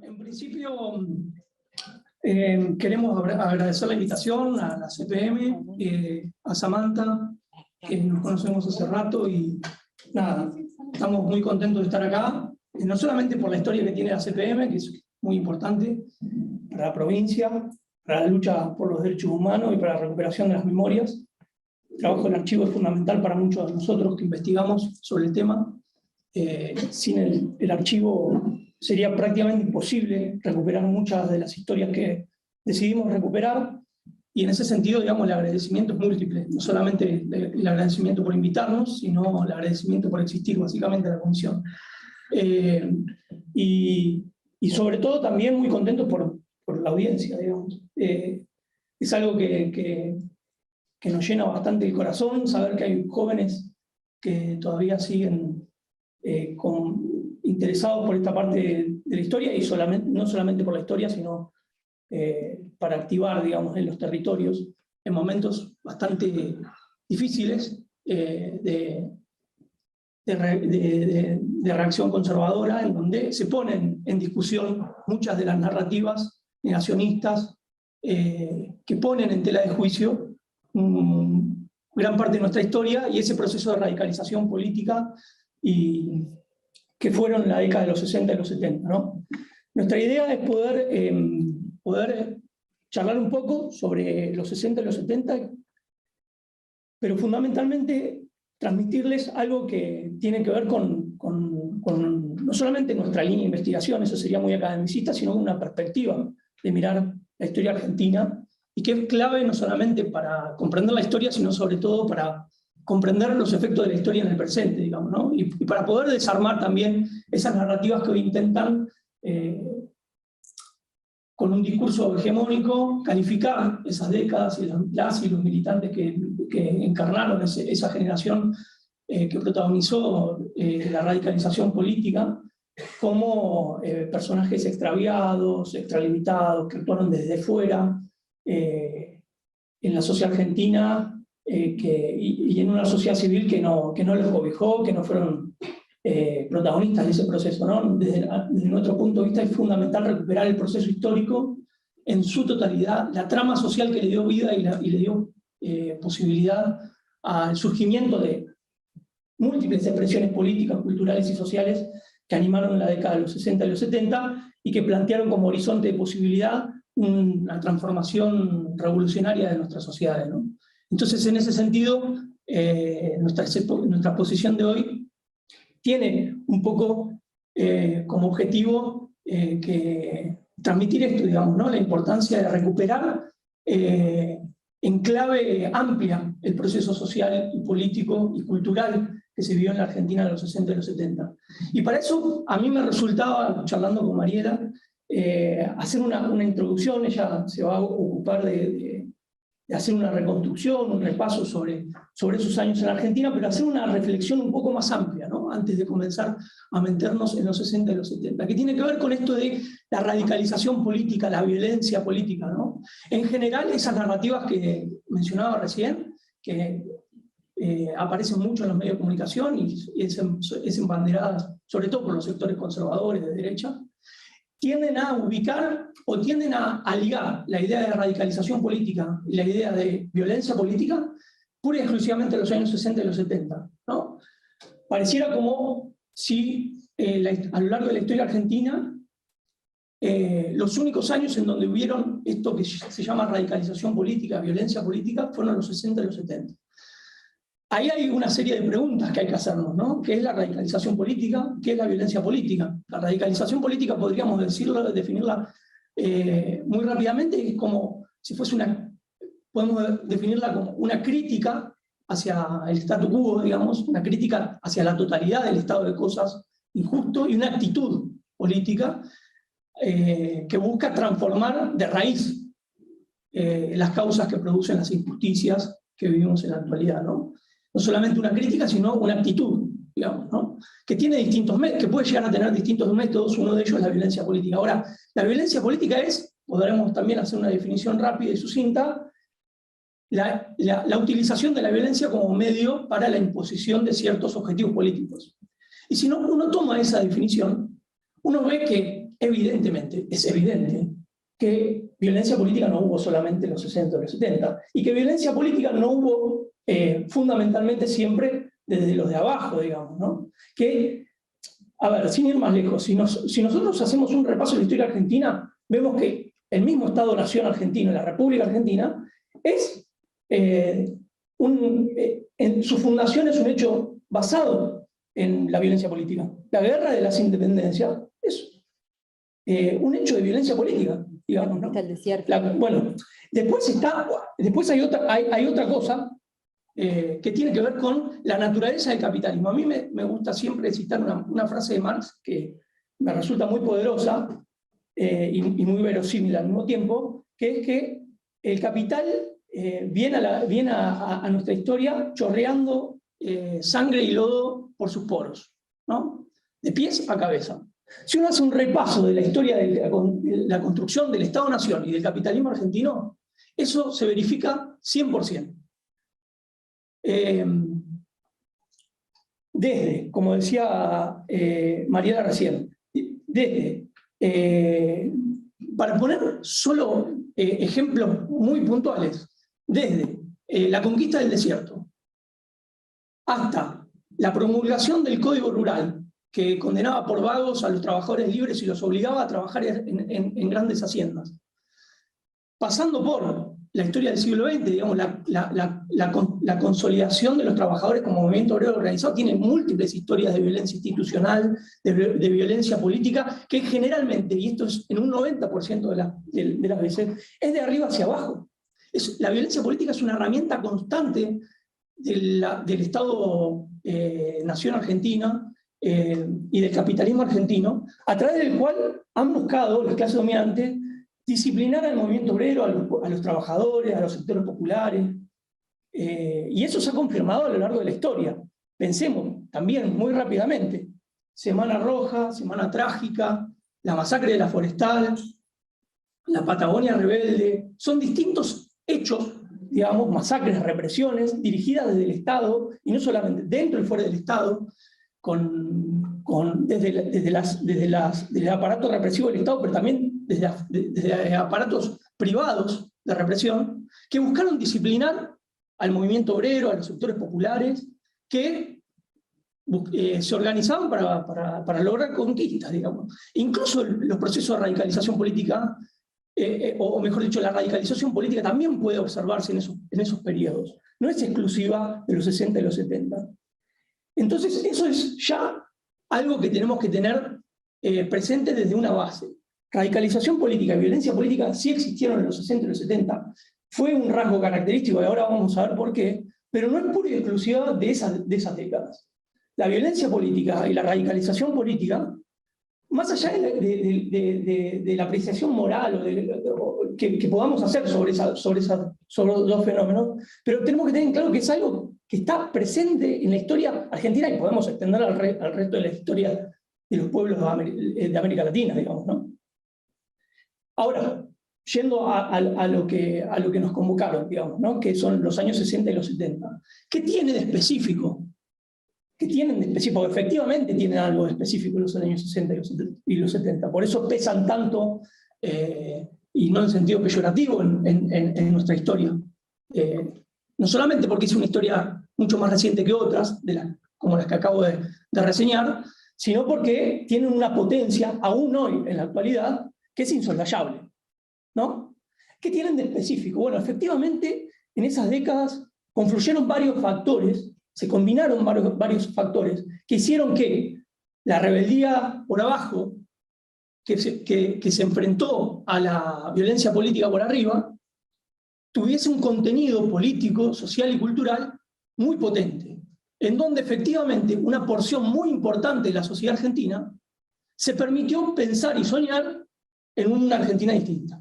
En principio, queremos agradecer la invitación a la CPM, a Samantha, que nos conocemos hace rato, y nada, estamos muy contentos de estar acá, no solamente por la historia que tiene la CPM, que es muy importante para la provincia, para la lucha por los derechos humanos y para la recuperación de las memorias. El trabajo del archivo es fundamental para muchos de nosotros que investigamos sobre el tema. Sin el archivo sería prácticamente imposible recuperar muchas de las historias que decidimos recuperar, y en ese sentido, digamos, el agradecimiento es múltiple, no solamente el agradecimiento por invitarnos, sino el agradecimiento por existir básicamente a la comisión. Y sobre todo también muy contento por la audiencia, digamos. Es algo que nos llena bastante el corazón, saber que hay jóvenes que todavía siguen interesados por esta parte de la historia, y no solamente por la historia, sino para activar, digamos, en los territorios, en momentos bastante difíciles de reacción conservadora, en donde se ponen en discusión muchas de las narrativas negacionistas que ponen en tela de juicio gran parte de nuestra historia y ese proceso de radicalización política y que fueron en la década de los 60 y los 70, ¿no? Nuestra idea es poder charlar un poco sobre los 60 y los 70, pero fundamentalmente transmitirles algo que tiene que ver con no solamente nuestra línea de investigación, eso sería muy academicista, sino una perspectiva de mirar la historia argentina, y que es clave no solamente para comprender la historia, sino sobre todo para comprender los efectos de la historia en el presente, digamos, ¿no? Y para poder desarmar también esas narrativas que hoy intentan, con un discurso hegemónico, calificar esas décadas y los militantes que encarnaron esa generación que protagonizó la radicalización política como personajes extraviados, extralimitados, que actuaron desde fuera en la sociedad argentina, y en una sociedad civil que no los cobijó, que no fueron protagonistas de ese proceso, ¿no? Desde nuestro punto de vista es fundamental recuperar el proceso histórico en su totalidad, la trama social que le dio vida y le dio posibilidad al surgimiento de múltiples expresiones políticas, culturales y sociales que animaron la década de los 60 y los 70 y que plantearon como horizonte de posibilidad una transformación revolucionaria de nuestras sociedades, ¿no? Entonces, en ese sentido, nuestra posición de hoy tiene un poco como objetivo que transmitir esto, digamos, ¿no? La importancia de recuperar en clave amplia el proceso social y político y cultural que se vivió en la Argentina en los 60 y los 70. Y para eso a mí me resultaba, charlando con Mariela, hacer una introducción. Ella se va a ocupar de hacer una reconstrucción, un repaso sobre esos años en la Argentina, pero hacer una reflexión un poco más amplia, ¿no? Antes de comenzar a meternos en los 60 y los 70, que tiene que ver con esto de la radicalización política, la violencia política, ¿no? En general, esas narrativas que mencionaba recién, que aparecen mucho en los medios de comunicación y es embanderadas, sobre todo por los sectores conservadores de derecha, tienden a ubicar o tienden a ligar la idea de radicalización política y la idea de violencia política pura y exclusivamente en los años 60 y los 70, ¿no? Pareciera como si a lo largo de la historia argentina los únicos años en donde hubieron esto que se llama radicalización política, violencia política, fueron los 60 y los 70. Ahí hay una serie de preguntas que hay que hacernos, ¿no? ¿Qué es la radicalización política? ¿Qué es la violencia política? La radicalización política, podríamos definirla muy rápidamente, es como si fuese podemos definirla como una crítica hacia el statu quo, digamos, una crítica hacia la totalidad del estado de cosas injusto, y una actitud política que busca transformar de raíz las causas que producen las injusticias que vivimos en la actualidad, ¿no? No solamente una crítica, sino una actitud, digamos, ¿no? Que tiene que puede llegar a tener distintos métodos. Uno de ellos es la violencia política. Ahora, la violencia política podremos también hacer una definición rápida y sucinta, la utilización de la violencia como medio para la imposición de ciertos objetivos políticos. Y si uno toma esa definición, uno ve que evidentemente, es evidente que violencia política no hubo solamente en los 60 o los 70, y que violencia política no hubo fundamentalmente siempre desde los de abajo, digamos, ¿no? Que, a ver, sin ir más lejos, si nosotros hacemos un repaso de la historia argentina, vemos que el mismo Estado-Nación argentino, la República Argentina, es, en su fundación es un hecho basado en la violencia política. La guerra de las independencias es un hecho de violencia política, digamos, ¿no? Bueno, después hay otra cosa que tiene que ver con la naturaleza del capitalismo. A mí me gusta siempre citar una frase de Marx que me resulta muy poderosa y muy verosímil al mismo tiempo, que es que el capital viene a nuestra historia chorreando sangre y lodo por sus poros, ¿no? De pies a cabeza. Si uno hace un repaso de la historia de la construcción del Estado-Nación y del capitalismo argentino, eso se verifica 100%. Desde, como decía Mariela recién, para poner solo ejemplos muy puntuales, desde la conquista del desierto hasta la promulgación del Código Rural, que condenaba por vagos a los trabajadores libres y los obligaba a trabajar en grandes haciendas, pasando por la historia del siglo XX, digamos, la consolidación de los trabajadores como movimiento obrero organizado, tiene múltiples historias de violencia institucional, de violencia política, que generalmente, y esto es en un 90% de las veces, es de arriba hacia abajo. La violencia política es una herramienta constante del Estado-Nación argentina y del capitalismo argentino, a través del cual han buscado las clases dominantes disciplinar al movimiento obrero, a los trabajadores, a los sectores populares, y eso se ha confirmado a lo largo de la historia. Pensemos también muy rápidamente, Semana Roja, Semana Trágica, la masacre de la Forestal, la Patagonia Rebelde, son distintos hechos, digamos, masacres, represiones, dirigidas desde el Estado, y no solamente dentro y fuera del Estado, desde el aparato represivo del Estado, pero también desde aparatos privados de represión, que buscaron disciplinar al movimiento obrero, a los sectores populares, que se organizaban para lograr conquistas, digamos. Incluso los procesos de radicalización política, o mejor dicho, la radicalización política también puede observarse en esos periodos. No es exclusiva de los 60 y los 70. Entonces, eso es ya algo que tenemos que tener presente desde una base. Radicalización política y violencia política sí existieron en los 60 y los 70. Fue un rasgo característico, y ahora vamos a ver por qué, pero no es pura y exclusiva de esas décadas. La violencia política y la radicalización política, más allá de la apreciación moral que podamos hacer sobre los dos fenómenos, pero tenemos que tener claro que es algo que está presente en la historia argentina y podemos extender al resto de la historia de los pueblos de América Latina, digamos, ¿no? Ahora, yendo a lo que nos convocaron, digamos, ¿no? Que son los años 60 y los 70. ¿Qué tiene de específico? ¿Qué tienen de específico? Efectivamente tienen algo de específico en los años 60 y los 70. Por eso pesan tanto, y no en sentido peyorativo, en nuestra historia. No solamente porque es una historia mucho más reciente que otras, como las que acabo de reseñar, sino porque tienen una potencia, aún hoy, en la actualidad, que es insoslayable, ¿no? ¿Qué tienen de específico? Bueno, efectivamente, en esas décadas confluyeron varios factores, se combinaron varios factores que hicieron que la rebeldía por abajo, que se enfrentó a la violencia política por arriba, tuviese un contenido político, social y cultural muy potente, en donde efectivamente una porción muy importante de la sociedad argentina se permitió pensar y soñar en una Argentina distinta.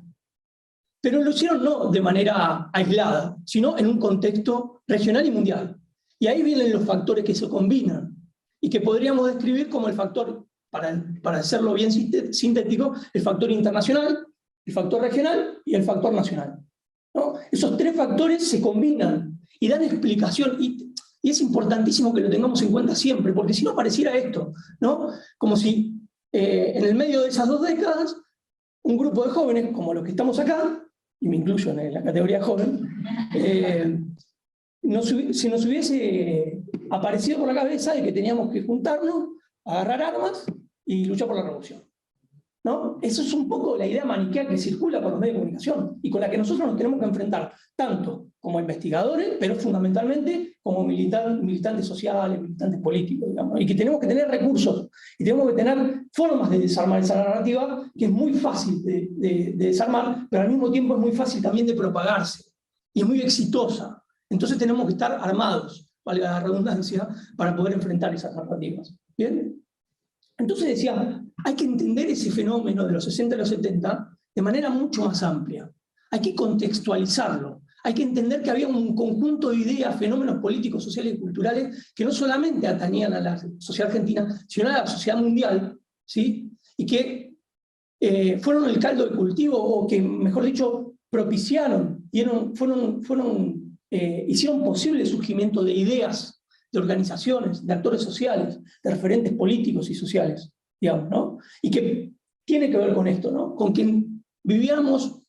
Pero lo hicieron no de manera aislada, sino en un contexto regional y mundial. Y ahí vienen los factores que se combinan, y que podríamos describir como el factor, para hacerlo bien sintético, el factor internacional, el factor regional y el factor nacional, ¿no? Esos tres factores se combinan y dan explicación, y es importantísimo que lo tengamos en cuenta siempre, porque si no pareciera esto, ¿no? Como si en el medio de esas 2 décadas, un grupo de jóvenes, como los que estamos acá, y me incluyo en la categoría joven, si nos hubiese aparecido por la cabeza de que teníamos que juntarnos, agarrar armas y luchar por la revolución, ¿no? Eso es un poco la idea maniquea que circula por los medios de comunicación y con la que nosotros nos tenemos que enfrentar, tanto como investigadores, pero fundamentalmente como militantes sociales, militantes políticos, digamos, y que tenemos que tener recursos y tenemos que tener formas de desarmar esa narrativa, que es muy fácil de desarmar, pero al mismo tiempo es muy fácil también de propagarse, y es muy exitosa. Entonces tenemos que estar armados, valga la redundancia, para poder enfrentar esas narrativas. ¿Bien? Entonces decía, hay que entender ese fenómeno de los 60 y los 70 de manera mucho más amplia. Hay que contextualizarlo. Hay que entender que había un conjunto de ideas, fenómenos políticos, sociales y culturales que no solamente atañían a la sociedad argentina, sino a la sociedad mundial, ¿sí? Y que fueron el caldo de cultivo, o que, mejor dicho, propiciaron, hicieron posible el surgimiento de ideas, de organizaciones, de actores sociales, de referentes políticos y sociales, digamos, ¿no? Y que tiene que ver con esto, ¿no? Con que vivíamos,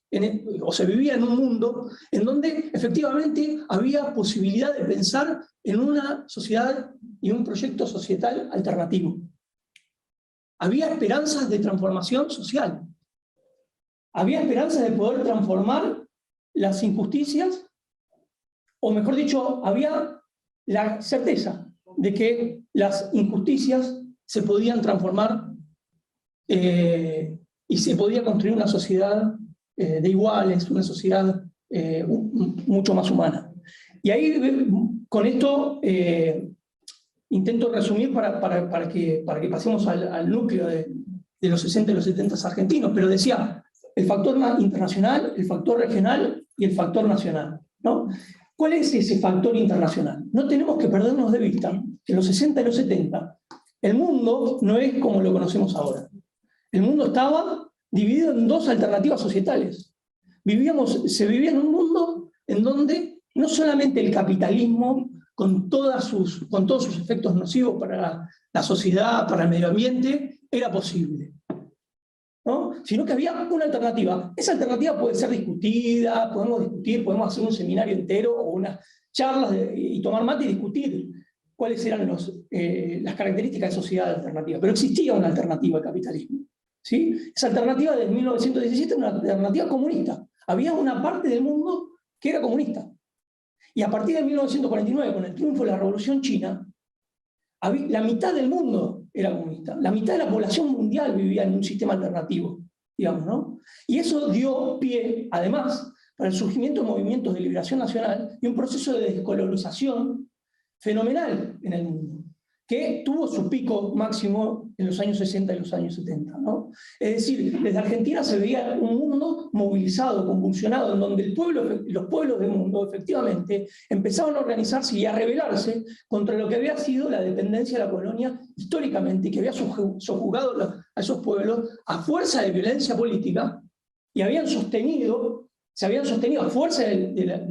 o se vivía en un mundo en donde efectivamente había posibilidad de pensar en una sociedad y un proyecto societal alternativo. Había esperanzas de transformación social. Había esperanzas de poder transformar las injusticias, o mejor dicho, había la certeza de que las injusticias se podían transformar y se podía construir una sociedad de iguales, una sociedad mucho más humana. Y ahí, con esto, intento resumir para que pasemos al núcleo de los 60 y los 70 argentinos, pero decía, el factor internacional, el factor regional y el factor nacional, ¿no? ¿Cuál es ese factor internacional? No tenemos que perdernos de vista que en los 60 y los 70 el mundo no es como lo conocemos ahora. El mundo estaba dividido en 2 alternativas societales. Se vivía en un mundo en donde no solamente el capitalismo, con todos sus efectos nocivos para la sociedad, para el medio ambiente, era posible, ¿no? Sino que había una alternativa. Esa alternativa puede ser discutida, podemos discutir, podemos hacer un seminario entero o unas charlas y tomar mate y discutir cuáles eran las características de sociedad alternativa. Pero existía una alternativa al capitalismo, ¿sí? Esa alternativa de 1917 era una alternativa comunista. Había una parte del mundo que era comunista. Y a partir de 1949, con el triunfo de la Revolución China, la mitad del mundo era comunista. La mitad de la población mundial vivía en un sistema alternativo, digamos, ¿no? Y eso dio pie, además, para el surgimiento de movimientos de liberación nacional y un proceso de descolonización fenomenal en el mundo, que tuvo su pico máximo en los años 60 y los años 70, ¿no? Es decir, desde Argentina se veía un mundo movilizado, convulsionado, en donde los pueblos del mundo efectivamente empezaban a organizarse y a rebelarse contra lo que había sido la dependencia de la colonia históricamente, y que había sojugado a esos pueblos a fuerza de violencia política, y se habían sostenido a fuerza de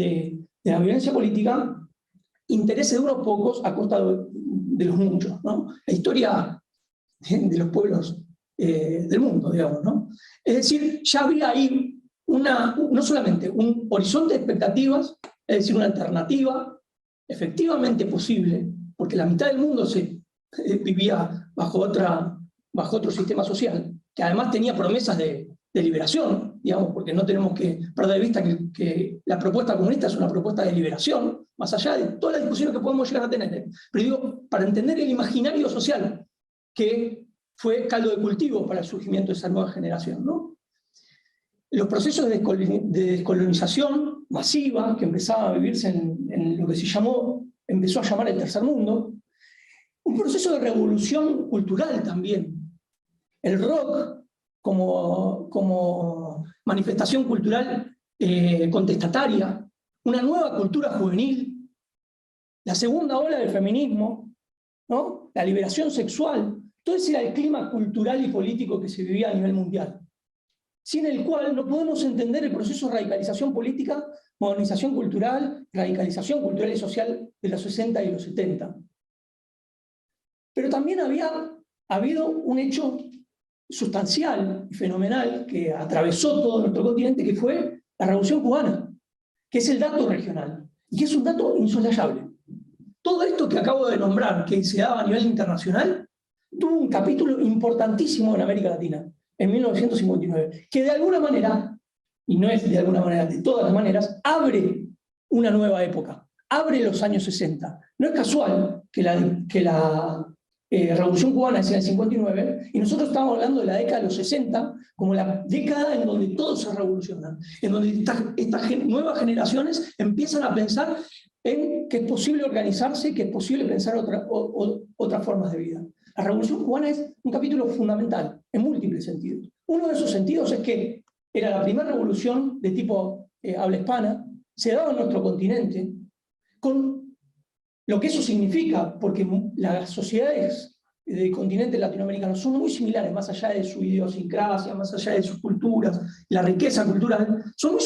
la violencia política intereses de unos pocos a costa de los muchos, ¿no? La historia de los pueblos del mundo, digamos, ¿no? Es decir, ya había ahí no solamente un horizonte de expectativas, es decir, una alternativa efectivamente posible, porque la mitad del mundo vivía bajo otro sistema social, que además tenía promesas de liberación, digamos, porque no tenemos que perder de vista que la propuesta comunista es una propuesta de liberación, más allá de todas las discusiones que podemos llegar a tener. Pero digo, para entender el imaginario social que fue caldo de cultivo para el surgimiento de esa nueva generación, ¿no? Los procesos de descolonización masiva que empezaban a vivirse en lo que empezó a llamar el tercer mundo, un proceso de revolución cultural también. El rock como manifestación cultural contestataria, una nueva cultura juvenil, la segunda ola del feminismo, ¿no? La liberación sexual, todo ese era el clima cultural y político que se vivía a nivel mundial, sin el cual no podemos entender el proceso de radicalización política, modernización cultural, radicalización cultural y social de los 60 y los 70. Pero también había habido un hecho sustancial y fenomenal que atravesó todo nuestro continente, que fue la Revolución Cubana, que es el dato regional, y que es un dato insoslayable. Todo esto que acabo de nombrar, que se daba a nivel internacional, tuvo un capítulo importantísimo en América Latina, en 1959, que de alguna manera, y no es de alguna manera, de todas las maneras, abre una nueva época, abre los años 60. No es casual que la Revolución Cubana es en el 59, y nosotros estamos hablando de la década de los 60 como la década en donde todo se revoluciona, en donde estas nuevas generaciones empiezan a pensar en que es posible organizarse, que es posible pensar otras formas de vida. La Revolución Cubana es un capítulo fundamental, en múltiples sentidos. Uno de esos sentidos es que era la primera revolución de tipo habla hispana, se daba en nuestro continente, con lo que eso significa, porque las sociedades del continente latinoamericano son muy similares, más allá de su idiosincrasia, más allá de sus culturas, la riqueza cultural, son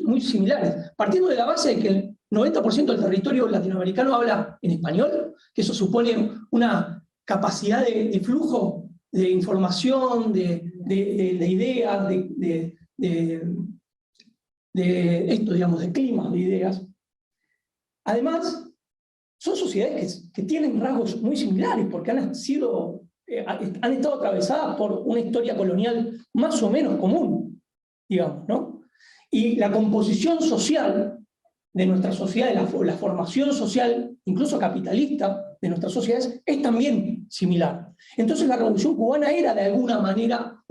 muy similares, partiendo de la base de que el 90% del territorio latinoamericano habla en español, que eso supone una capacidad de flujo de información, de ideas, esto, digamos, de climas, de ideas. Además, son sociedades que tienen rasgos muy similares, porque han estado atravesadas por una historia colonial más o menos común, digamos, ¿no? Y la composición social de nuestra sociedad, la formación social, incluso capitalista, de nuestras sociedades, es también similar. Entonces la Revolución Cubana era de alguna manera,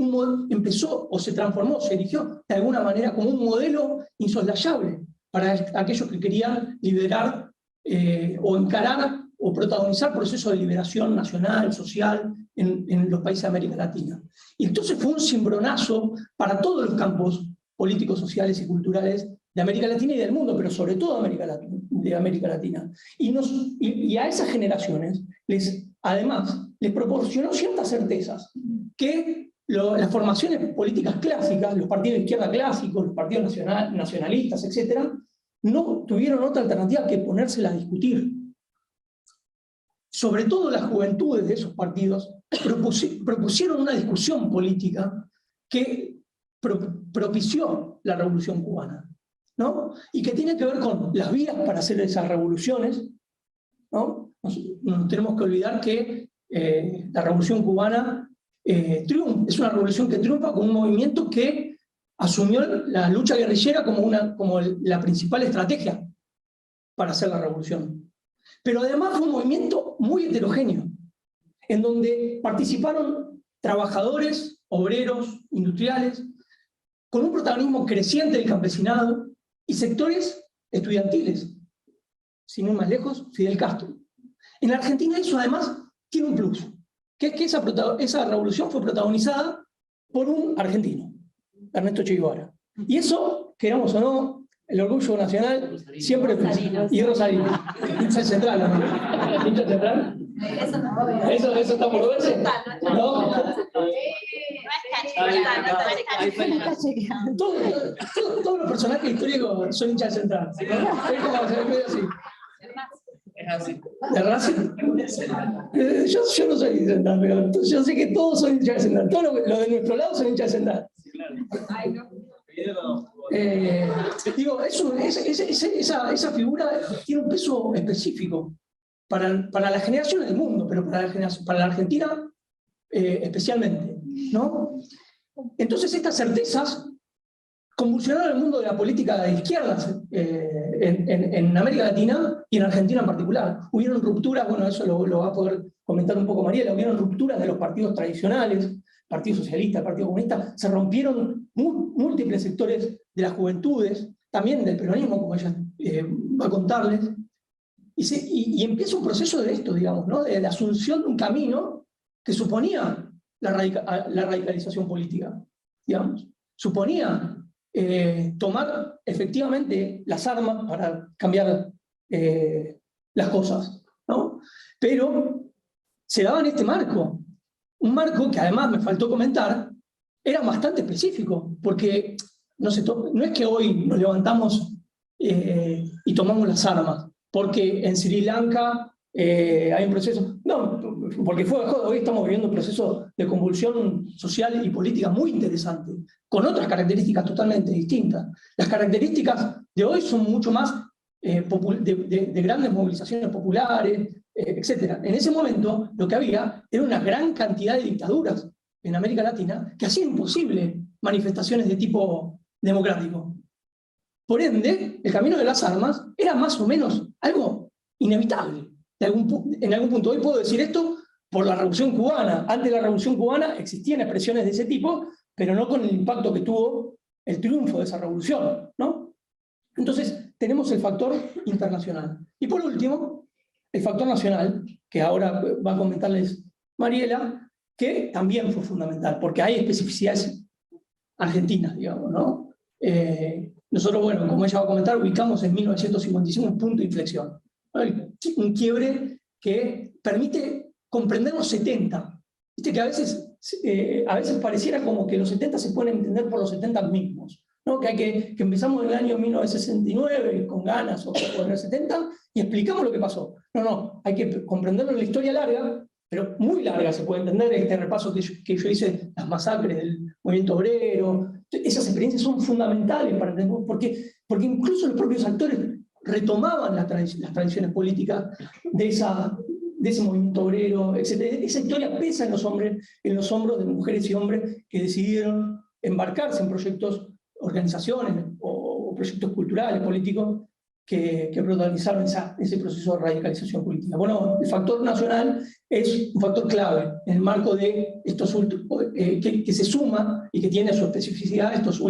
empezó o se transformó, se erigió de alguna manera como un modelo insoslayable para aquellos que querían liberar o encarar o protagonizar procesos de liberación nacional, social, en los países de América Latina. Y entonces fue un cimbronazo para todos los campos políticos, sociales y culturales de América Latina y del mundo, pero sobre todo de América Latina. Y a esas generaciones, además, les proporcionó ciertas certezas que las formaciones políticas clásicas, los partidos de izquierda clásicos, los partidos nacionalistas, etc., no tuvieron otra alternativa que ponérsela a discutir. Sobre todo las juventudes de esos partidos propusieron una discusión política que propició la Revolución Cubana, ¿no? Y que tiene que ver con las vías para hacer esas revoluciones, ¿no? No tenemos que olvidar que la Revolución Cubana es una revolución que triunfa con un movimiento que asumió la lucha guerrillera como la principal estrategia para hacer la revolución. Pero además fue un movimiento muy heterogéneo, en donde participaron trabajadores, obreros, industriales, con un protagonismo creciente del campesinado y sectores estudiantiles, sin ir más lejos, Fidel Castro. En la Argentina eso además tiene un plus, que es que esa revolución fue protagonizada por un argentino, Ernesto Che Guevara. Y eso, queramos o no, el orgullo nacional siempre Rosarino. Y Rosarino. Hincha central, ¿no? ¿Hincha central? Eso no. ¿Eso está por verse? ¿No? Todos los personajes históricos son hinchas central. ¿Sí? Es como se ve así. Es así. ¿De Racing? Yo no soy central, pero yo sé que todos son hinchas de central. Todos los de nuestro lado son hinchas de central. Ay, no. Digo, esa figura tiene un peso específico para las generaciones del mundo, pero para la Argentina especialmente, ¿no? Entonces estas certezas convulsionaron el mundo de la política de izquierdas en América Latina y en Argentina en particular. Hubieron rupturas, bueno, eso lo va a poder comentar un poco Mariela, hubieron rupturas de los partidos tradicionales, Partido Socialista, el Partido Comunista, se rompieron múltiples sectores de las juventudes, también del peronismo, como ella va a contarles, y empieza un proceso de esto, digamos, ¿no? De la asunción de un camino que suponía la radicalización política, digamos, suponía tomar efectivamente las armas para cambiar las cosas, ¿no? Pero se daba en este marco, un marco que además me faltó comentar, era bastante específico, porque no es que hoy nos levantamos y tomamos las armas, porque en Sri Lanka hay un proceso. No, porque hoy estamos viviendo un proceso de convulsión social y política muy interesante, con otras características totalmente distintas. Las características de hoy son mucho más de grandes movilizaciones populares, etc. En ese momento lo que había era una gran cantidad de dictaduras en América Latina que hacían imposible manifestaciones de tipo democrático. Por ende, el camino de las armas era más o menos algo inevitable. En algún punto, hoy puedo decir esto por la Revolución Cubana. Antes de la Revolución Cubana existían expresiones de ese tipo, pero no con el impacto que tuvo el triunfo de esa revolución, ¿no? Entonces, tenemos el factor internacional. Y por último, el factor nacional, que ahora va a comentarles Mariela, que también fue fundamental, porque hay especificidades argentinas, digamos, ¿no? Nosotros, bueno, como ella va a comentar, ubicamos en 1955 un punto de inflexión, ¿no? Un quiebre que permite comprender los 70. Viste que a veces pareciera como que los 70 se pueden entender por los 70 mismos, ¿no? Que empezamos en el año 1969 con ganas o en el 70 y explicamos lo que pasó. No, hay que comprenderlo en la historia larga, pero muy larga se puede entender, este repaso que yo hice, las masacres del movimiento obrero. Esas experiencias son fundamentales para entender, porque incluso los propios actores retomaban las tradiciones políticas de ese movimiento obrero, etc. Esa historia pesa en los hombros de mujeres y hombres que decidieron embarcarse en proyectos, organizaciones o proyectos culturales, políticos, que protagonizaron ese proceso de radicalización política. Bueno, el factor nacional es un factor clave en el marco de estos últimos, que se suma y que tiene su especificidad estos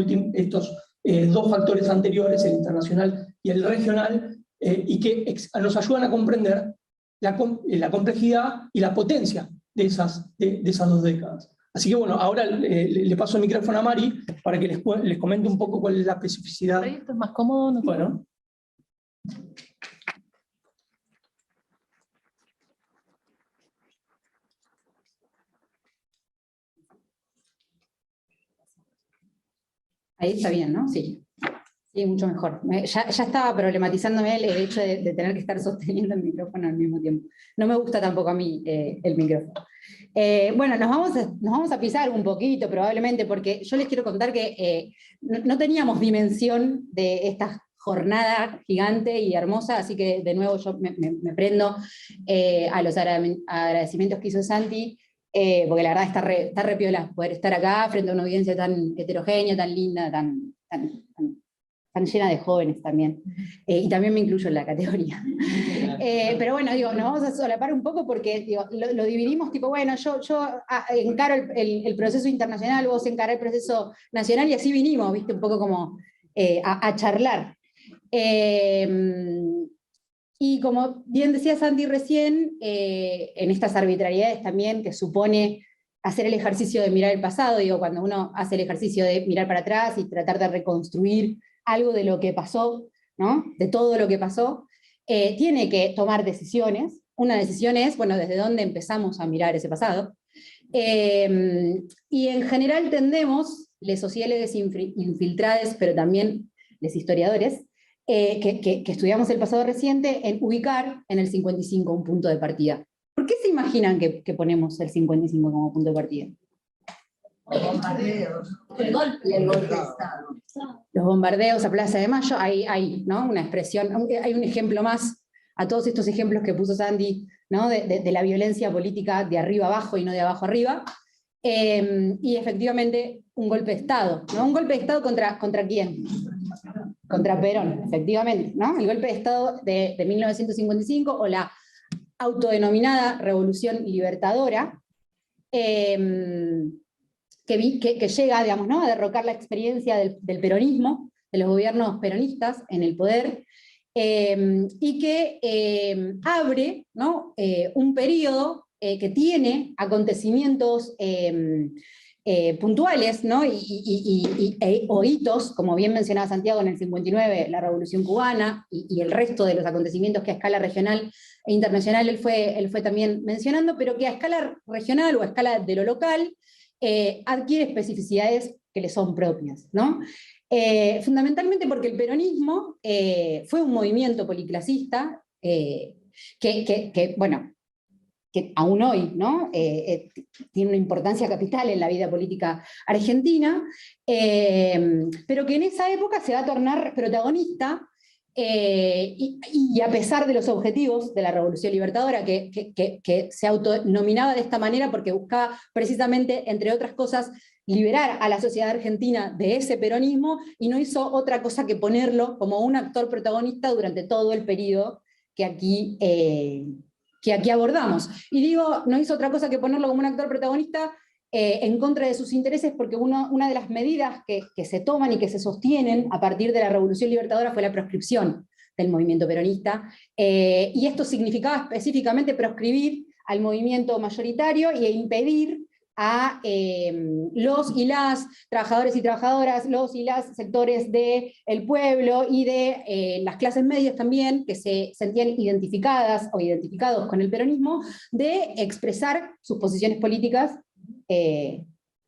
dos factores anteriores, el internacional y el regional, y que nos ayudan a comprender la complejidad y la potencia de esas 2 décadas. Así que bueno, ahora le paso el micrófono a Mari para que les comente un poco cuál es la especificidad. ¿Esto es más cómodo? ¿No? Bueno. Ahí está bien, ¿no? Sí. Sí, mucho mejor. Ya estaba problematizándome el hecho de tener que estar sosteniendo el micrófono al mismo tiempo. No me gusta tampoco a mí el micrófono. Bueno, nos vamos a pisar un poquito probablemente, porque yo les quiero contar que no teníamos dimensión de esta jornada gigante y hermosa, así que de nuevo yo me prendo a los agradecimientos que hizo Santi, porque la verdad está re piola poder estar acá frente a una audiencia tan heterogénea, tan linda, tan llena de jóvenes también, y también me incluyo en la categoría. Pero bueno, digo, nos vamos a solapar un poco porque digo, lo dividimos, tipo, bueno, yo encaro el proceso internacional, vos encarás el proceso nacional, y así vinimos, viste, un poco como a charlar. Y como bien decía Santi recién, en estas arbitrariedades también que supone hacer el ejercicio de mirar el pasado, digo, cuando uno hace el ejercicio de mirar para atrás y tratar de reconstruir algo de lo que pasó, ¿no? De todo lo que pasó, tiene que tomar decisiones. Una decisión es, bueno, desde dónde empezamos a mirar ese pasado. Y en general tendemos, les sociólogos infiltrados, pero también les historiadores, que estudiamos el pasado reciente, en ubicar en el 55 un punto de partida. ¿Por qué se imaginan que ponemos el 55 como punto de partida? Los bombardeos. El golpe de Estado. Los bombardeos a Plaza de Mayo, hay ¿no? Una expresión, hay un ejemplo más a todos estos ejemplos que puso Sandy, ¿no? de la violencia política de arriba abajo y no de abajo arriba, y efectivamente un golpe de Estado, ¿no? Un golpe de Estado ¿contra quién? Contra Perón, efectivamente, ¿no? El golpe de Estado de 1955, o la autodenominada Revolución Libertadora, que llega, digamos, ¿no? a derrocar la experiencia del peronismo, de los gobiernos peronistas en el poder, y que abre, ¿no? Un periodo que tiene acontecimientos puntuales, ¿no? O hitos, como bien mencionaba Santiago en el 59, la Revolución Cubana, y el resto de los acontecimientos que a escala regional e internacional él fue también mencionando, pero que a escala regional o a escala de lo local adquiere especificidades que le son propias, ¿no? Fundamentalmente porque el peronismo fue un movimiento policlasista bueno, que aún hoy, ¿no? Tiene una importancia capital en la vida política argentina, pero que en esa época se va a tornar protagonista, y a pesar de los objetivos de la Revolución Libertadora, que se autonominaba de esta manera porque buscaba precisamente, entre otras cosas, liberar a la sociedad argentina de ese peronismo, y no hizo otra cosa que ponerlo como un actor protagonista durante todo el periodo que aquí abordamos. Y digo, no hizo otra cosa que ponerlo como un actor protagonista en contra de sus intereses, porque una de las medidas que se toman y que se sostienen a partir de la Revolución Libertadora fue la proscripción del movimiento peronista, y esto significaba específicamente proscribir al movimiento mayoritario e impedir a los y las trabajadores y trabajadoras, los y las sectores del pueblo y de las clases medias también, que se sentían identificadas o identificados con el peronismo, de expresar sus posiciones políticas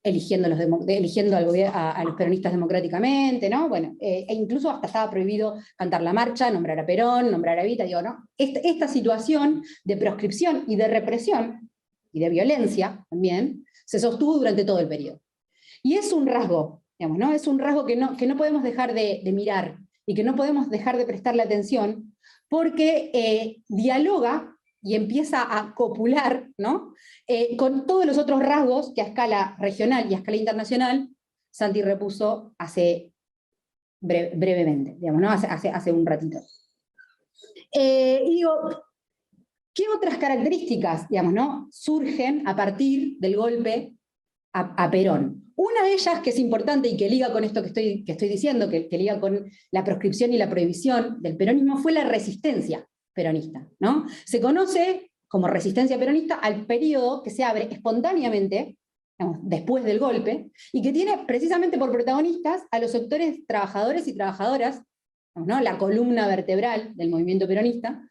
eligiendo a los peronistas democráticamente, ¿no? Bueno, e incluso hasta estaba prohibido cantar la marcha, nombrar a Perón, nombrar a Evita, digo, ¿no? Esta situación de proscripción y de represión, y de violencia también, se sostuvo durante todo el periodo. Y es un rasgo, digamos, ¿no? Es un rasgo que no podemos dejar de mirar, y que no podemos dejar de prestarle atención, porque dialoga y empieza a copular, ¿no? Con todos los otros rasgos que a escala regional y a escala internacional Santi repuso hace brevemente, digamos, ¿no? hace un ratito. Y digo, ¿qué otras características, digamos, ¿no? surgen a partir del golpe a Perón? Una de ellas, que es importante y que liga con esto que estoy diciendo, que liga con la proscripción y la prohibición del peronismo, fue la resistencia peronista, ¿no? Se conoce como resistencia peronista al periodo que se abre espontáneamente, digamos, después del golpe, y que tiene precisamente por protagonistas a los sectores trabajadores y trabajadoras, ¿no? La columna vertebral del movimiento peronista,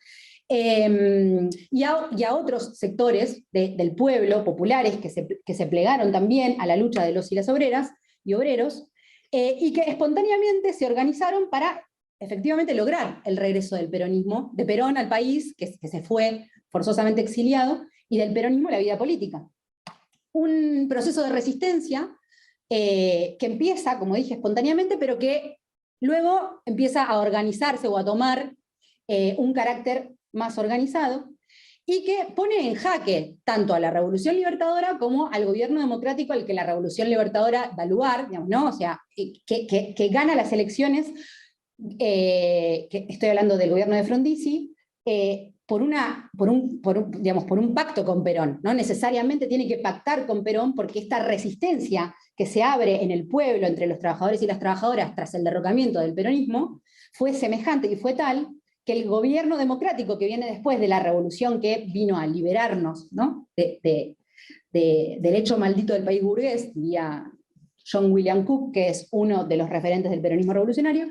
y a otros sectores del pueblo, populares, que se plegaron también a la lucha de los y las obreras y obreros, y que espontáneamente se organizaron para efectivamente lograr el regreso del peronismo, de Perón al país, que se fue forzosamente exiliado, y del peronismo a la vida política. Un proceso de resistencia que empieza, como dije, espontáneamente, pero que luego empieza a organizarse o a tomar un carácter más organizado, y que pone en jaque tanto a la Revolución Libertadora como al gobierno democrático al que la Revolución Libertadora da lugar, digamos, ¿no? O sea, que gana las elecciones, que estoy hablando del gobierno de Frondizi, por un pacto con Perón, ¿no? Necesariamente tiene que pactar con Perón, porque esta resistencia que se abre en el pueblo entre los trabajadores y las trabajadoras tras el derrocamiento del peronismo fue semejante y fue tal que el gobierno democrático que viene después de la revolución, que vino a liberarnos, ¿no? del hecho maldito del país burgués, diría John William Cook, que es uno de los referentes del peronismo revolucionario,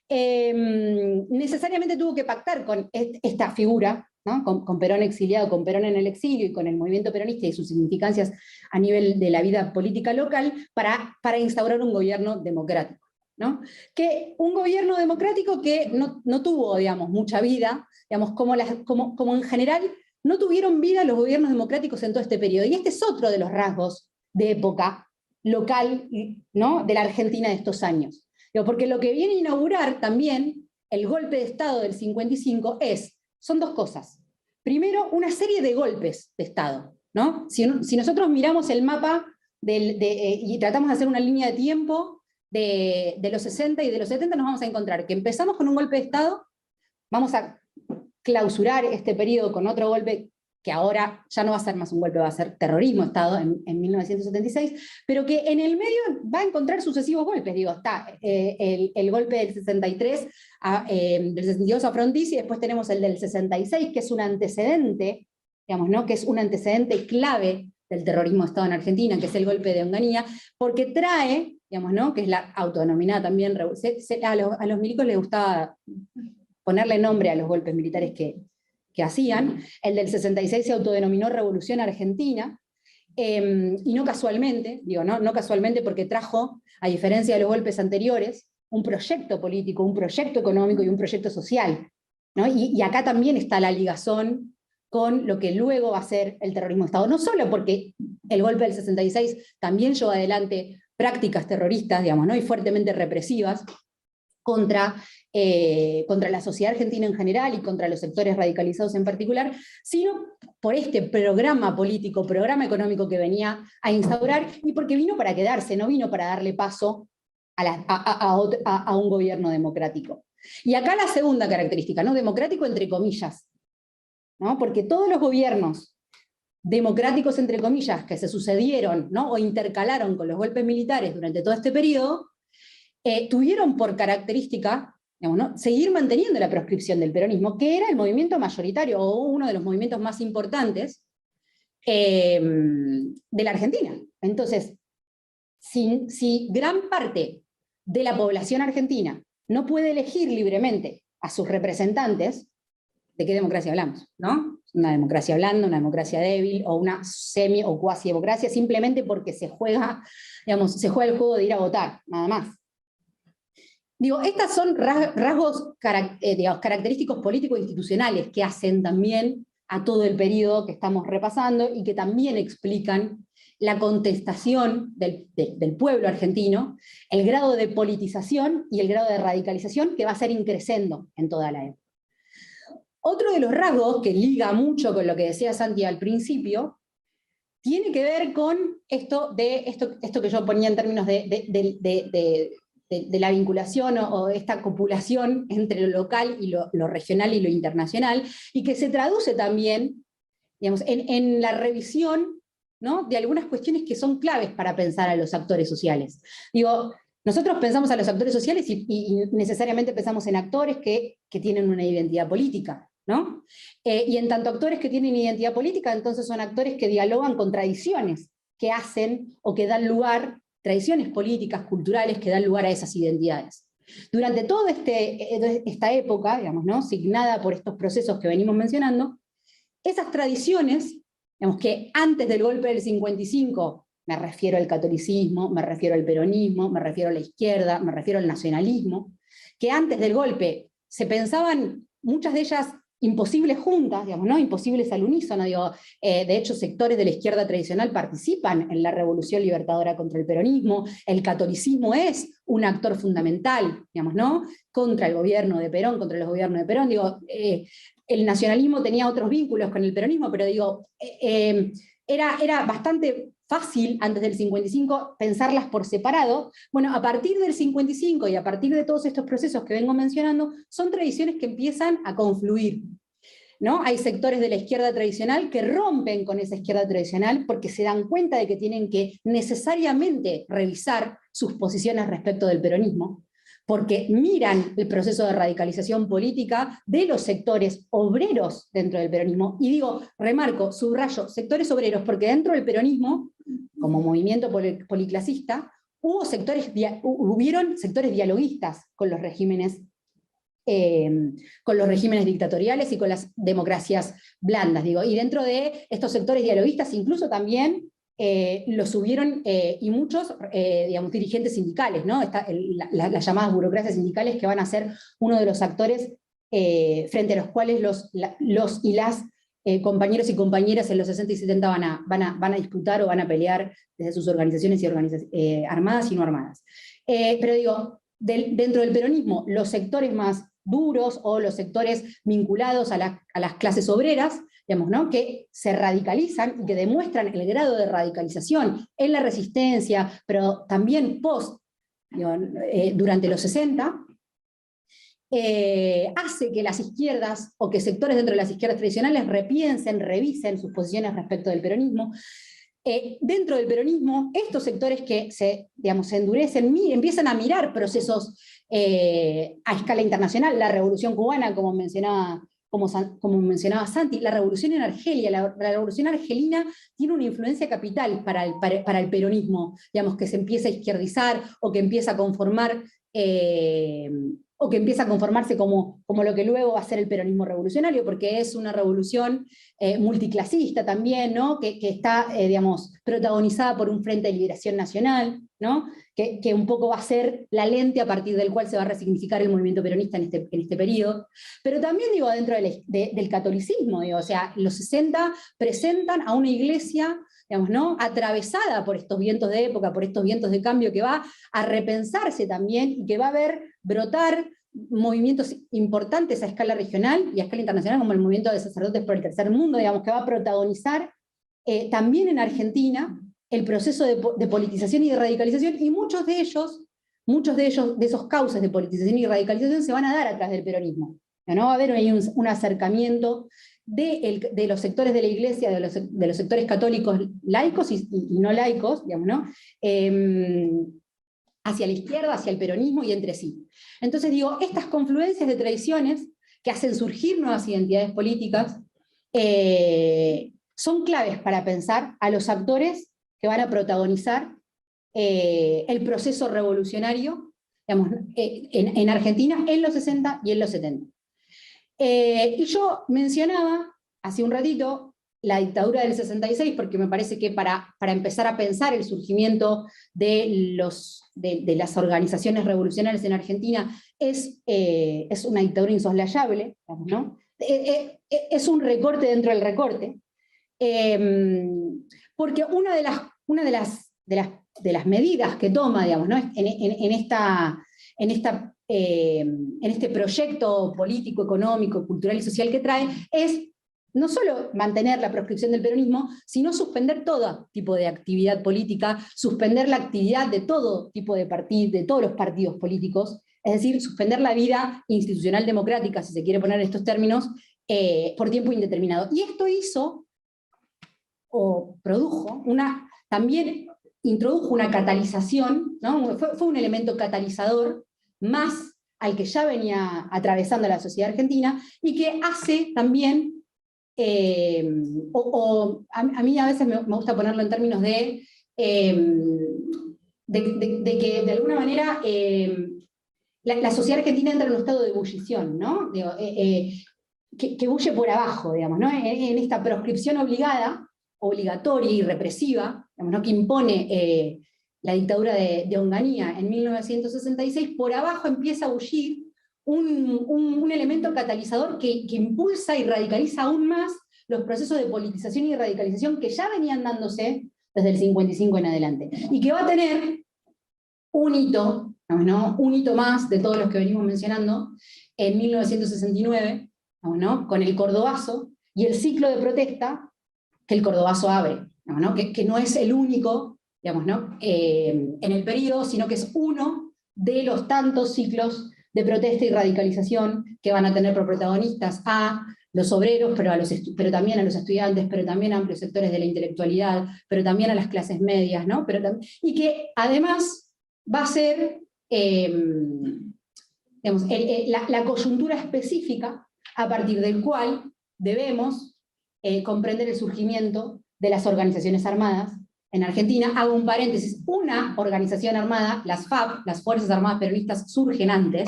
necesariamente tuvo que pactar con esta figura, ¿no? con Perón exiliado, con Perón en el exilio, y con el movimiento peronista y sus significancias a nivel de la vida política local, para instaurar un gobierno democrático, ¿no? Que un gobierno democrático que no tuvo, digamos, mucha vida, digamos, como en general no tuvieron vida los gobiernos democráticos en todo este periodo. Y este es otro de los rasgos de época local, ¿no? de la Argentina de estos años. Porque lo que viene a inaugurar también el golpe de Estado del 55 son dos cosas. Primero, una serie de golpes de Estado, ¿no? Si nosotros miramos el mapa y tratamos de hacer una línea de tiempo de los 60 y de los 70, nos vamos a encontrar que empezamos con un golpe de Estado, vamos a clausurar este periodo con otro golpe que ahora ya no va a ser más un golpe, va a ser terrorismo de Estado en 1976, pero que en el medio va a encontrar sucesivos golpes. Digo, está el golpe del 63, del 62 a Frondizi, y después tenemos el del 66, que es un antecedente, digamos, ¿no? que es un antecedente clave del terrorismo de Estado en Argentina, que es el golpe de Onganía, porque trae, digamos, ¿no? que es la autodenominada también, a los milicos les gustaba ponerle nombre a los golpes militares que hacían. El del 66 se autodenominó Revolución Argentina, y no casualmente, digo, no casualmente, porque trajo, a diferencia de los golpes anteriores, un proyecto político, un proyecto económico y un proyecto social, ¿no? Y acá también está la ligazón con lo que luego va a ser el terrorismo de Estado. No solo porque el golpe del 66 también llevó adelante prácticas terroristas, digamos, ¿no? Y fuertemente represivas contra la sociedad argentina en general y contra los sectores radicalizados en particular, sino por este programa político, programa económico que venía a instaurar, y porque vino para quedarse, no vino para darle paso a un gobierno democrático. Y acá la segunda característica, ¿no? Democrático entre comillas, ¿no? Porque todos los gobiernos democráticos entre comillas que se sucedieron, ¿no? O intercalaron con los golpes militares durante todo este periodo, tuvieron por característica, digamos, ¿no? seguir manteniendo la proscripción del peronismo, que era el movimiento mayoritario o uno de los movimientos más importantes de la Argentina. Entonces, si gran parte de la población argentina no puede elegir libremente a sus representantes, ¿de qué democracia hablamos? ¿No? Una democracia blanda, una democracia débil, o una semi o cuasi democracia, simplemente porque se juega, digamos, se juega el juego de ir a votar, nada más. Digo, estas son rasgos digamos, característicos político-institucionales que hacen también a todo el periodo que estamos repasando y que también explican la contestación del pueblo argentino, el grado de politización y el grado de radicalización que va a ser increciendo en toda la época. Otro de los rasgos que liga mucho con lo que decía Santi al principio, tiene que ver con esto que yo ponía en términos de la vinculación o esta copulación entre lo local y lo regional y lo internacional, y que se traduce también, digamos, en la revisión, ¿no? de algunas cuestiones que son claves para pensar a los actores sociales. Digo, nosotros pensamos a los actores sociales y necesariamente pensamos en actores que tienen una identidad política, ¿no? Y en tanto actores que tienen identidad política, entonces son actores que dialogan con tradiciones que hacen o que dan lugar, tradiciones políticas, culturales, que dan lugar a esas identidades. Durante toda esta época, digamos, ¿no? signada por estos procesos que venimos mencionando, esas tradiciones, digamos, que antes del golpe del 55, me refiero al catolicismo, me refiero al peronismo, me refiero a la izquierda, me refiero al nacionalismo, que antes del golpe se pensaban muchas de ellas imposibles juntas, digamos, ¿no? imposibles al unísono, digo, de hecho sectores de la izquierda tradicional participan en la revolución libertadora contra el peronismo, el catolicismo es un actor fundamental, digamos, ¿no? contra el gobierno de Perón, contra los gobiernos de Perón, digo, el nacionalismo tenía otros vínculos con el peronismo, pero digo, era bastante fácil antes del 55 pensarlas por separado. Bueno, a partir del 55 y a partir de todos estos procesos que vengo mencionando, son tradiciones que empiezan a confluir, ¿no? Hay sectores de la izquierda tradicional que rompen con esa izquierda tradicional porque se dan cuenta de que tienen que necesariamente revisar sus posiciones respecto del peronismo, porque miran el proceso de radicalización política de los sectores obreros dentro del peronismo. Y digo, remarco, subrayo, sectores obreros, porque dentro del peronismo, como movimiento policlasista, hubieron sectores dialoguistas con los regímenes dictatoriales y con las democracias blandas, digo. Y dentro de estos sectores dialoguistas incluso también los hubieron, y muchos, digamos, dirigentes sindicales, ¿no? Las llamadas burocracias sindicales, que van a ser uno de los actores frente a los cuales los y las compañeros y compañeras en los 60 y 70 van a disputar o van a pelear desde sus organizaciones armadas y no armadas. Pero digo, dentro del peronismo, los sectores más duros o los sectores vinculados a las clases obreras, digamos, ¿no? que se radicalizan y que demuestran el grado de radicalización en la resistencia, pero también durante los 60, hace que las izquierdas, o que sectores dentro de las izquierdas tradicionales revisen sus posiciones respecto del peronismo. Dentro del peronismo, estos sectores que se endurecen, empiezan a mirar procesos a escala internacional, la Revolución Cubana, como mencionaba Santi, la revolución en Argelia, la revolución argelina tiene una influencia capital para el peronismo, digamos, que se empieza a izquierdizar o que empieza a conformar o que empieza a conformarse como lo que luego va a ser el peronismo revolucionario, porque es una revolución multiclasista también, ¿no? que está, digamos, protagonizada por un Frente de Liberación Nacional, ¿no? que un poco va a ser la lente a partir del cual se va a resignificar el movimiento peronista en este periodo. Pero también, digo, dentro del catolicismo, digo, o sea, los 60 presentan a una iglesia, digamos, ¿no? atravesada por estos vientos de época, por estos vientos de cambio, que va a repensarse también y que va a ver brotar movimientos importantes a escala regional y a escala internacional, como el movimiento de sacerdotes por el tercer mundo, digamos, que va a protagonizar también en Argentina el proceso de politización y de radicalización, y muchos de esos cauces de politización y radicalización se van a dar a través del peronismo. ¿No? Va a haber ahí un acercamiento de los sectores de la iglesia, de los sectores católicos laicos y no laicos, digamos, ¿no? Hacia la izquierda, hacia el peronismo y entre sí. Entonces digo, estas confluencias de tradiciones que hacen surgir nuevas identidades políticas son claves para pensar a los actores que van a protagonizar el proceso revolucionario, digamos, en Argentina en los 60 y en los 70. Y yo mencionaba hace un ratito la dictadura del 66, porque me parece que para empezar a pensar el surgimiento de las organizaciones revolucionarias en Argentina es una dictadura insoslayable, ¿no? Es un recorte dentro del recorte, porque una de las medidas que toma, digamos, ¿no? en este proyecto político, económico, cultural y social que trae, es no solo mantener la proscripción del peronismo, sino suspender todo tipo de actividad política, suspender la actividad de todo tipo de partidos, de todos los partidos políticos, es decir, suspender la vida institucional democrática, si se quiere poner estos términos, por tiempo indeterminado. Y esto hizo, o produjo, también introdujo una catalización, ¿no? Fue un elemento catalizador más al que ya venía atravesando la sociedad argentina, y que hace también, a mí a veces me gusta ponerlo en términos de que de alguna manera la sociedad argentina entra en un estado de ebullición, ¿no? Digo, que bulle por abajo, digamos, ¿no? En esta proscripción obligatoria y represiva, digamos, ¿no? que impone la dictadura de Onganía en 1966, por abajo empieza a bullir un elemento catalizador que impulsa y radicaliza aún más los procesos de politización y radicalización que ya venían dándose desde el 55 en adelante, y que va a tener un hito, ¿no? Un hito más de todos los que venimos mencionando, en 1969, ¿no? Con el Cordobazo y el ciclo de protesta que el Cordobazo abre, ¿no? Que no es el único, digamos, ¿no? En el periodo, sino que es uno de los tantos ciclos de protesta y radicalización que van a tener por protagonistas a los obreros, pero también a los estudiantes, pero también a amplios sectores de la intelectualidad, pero también a las clases medias, ¿no? Y que además va a ser digamos, la coyuntura específica a partir del cual debemos comprender el surgimiento de las organizaciones armadas en Argentina. Hago un paréntesis: una organización armada, las FAP, las Fuerzas Armadas Peronistas, surgen antes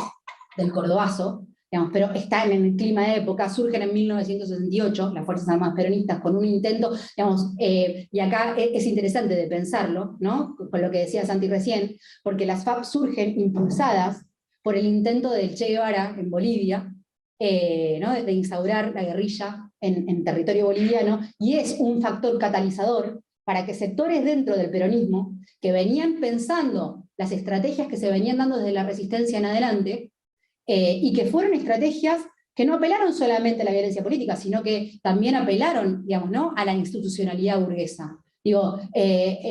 del Cordobazo, digamos, pero están en el clima de época, surgen en 1968, las Fuerzas Armadas Peronistas, con un intento, digamos, y acá es interesante de pensarlo, ¿no? Con lo que decía Santi recién, porque las FAP surgen impulsadas por el intento del Che Guevara en Bolivia, ¿no? de instaurar la guerrilla en territorio boliviano, y es un factor catalizador para que sectores dentro del peronismo, que venían pensando las estrategias que se venían dando desde la resistencia en adelante, y que fueron estrategias que no apelaron solamente a la violencia política, sino que también apelaron, digamos, ¿no? a la institucionalidad burguesa. Digo,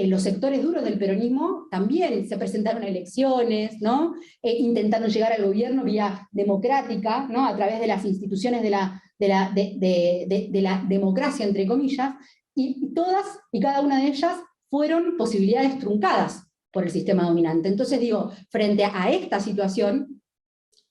los sectores duros del peronismo también se presentaron a elecciones, ¿no? Intentaron llegar al gobierno vía democrática, ¿no? A través de las instituciones de la democracia, entre comillas, y todas y cada una de ellas fueron posibilidades truncadas por el sistema dominante. Entonces digo, frente a esta situación,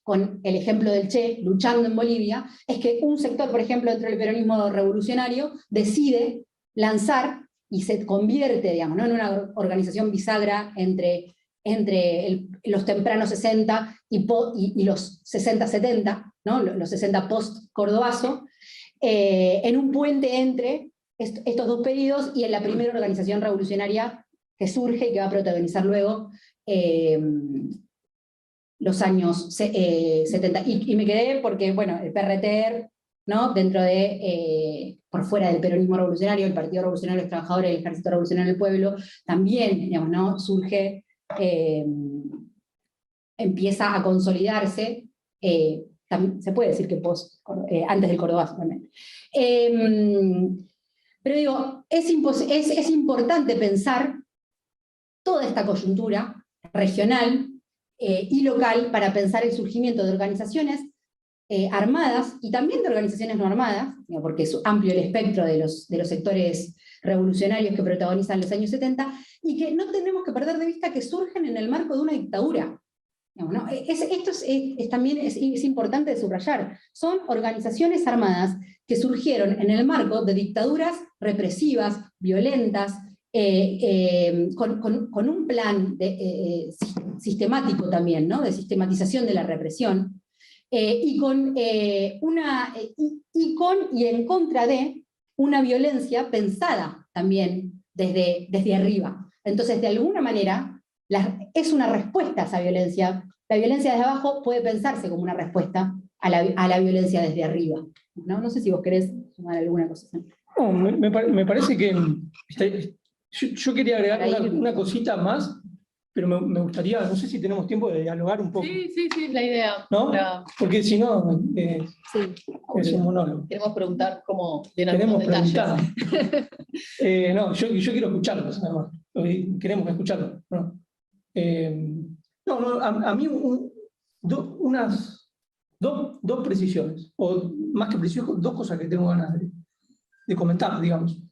con el ejemplo del Che luchando en Bolivia, es que un sector, por ejemplo, dentro del peronismo revolucionario, decide lanzar y se convierte, digamos, ¿no? en una organización bisagra entre entre los tempranos 60 y los 60-70, ¿no? Los 60 post-cordobazo, en un puente entre estos dos periodos y en la primera organización revolucionaria que surge y que va a protagonizar luego los años 70. Y me quedé porque, bueno, el PRT, ¿no? Dentro de, por fuera del peronismo revolucionario, el Partido Revolucionario de los Trabajadores y el Ejército Revolucionario del Pueblo, también, digamos, ¿no? Surge, empieza a consolidarse, se puede decir que antes del Cordobazo también. Pero digo, es importante pensar toda esta coyuntura regional y local para pensar el surgimiento de organizaciones armadas y también de organizaciones no armadas, porque es amplio el espectro de los sectores revolucionarios que protagonizan los años 70, y que no tenemos que perder de vista que surgen en el marco de una dictadura. ¿No? Esto también es importante de subrayar. Son organizaciones armadas que surgieron en el marco de dictaduras represivas, violentas, con un plan sistemático también, ¿no? De sistematización de la represión, y en contra de una violencia pensada también desde arriba. Entonces, de alguna manera, es una respuesta a esa violencia. La violencia desde abajo puede pensarse como una respuesta a la violencia desde arriba. No sé si vos querés sumar alguna cosa. No, me parece que yo quería agregar una cosita más, pero me gustaría, no sé si tenemos tiempo de dialogar un poco. Sí, es la idea. ¿No? Porque si no, es un monólogo. Queremos preguntar cómo Queremos preguntar. No, yo quiero escucharlos, además. Queremos escucharlos. ¿No? A mí dos precisiones, o más que precisiones, dos cosas que tengo ganas de comentar, digamos.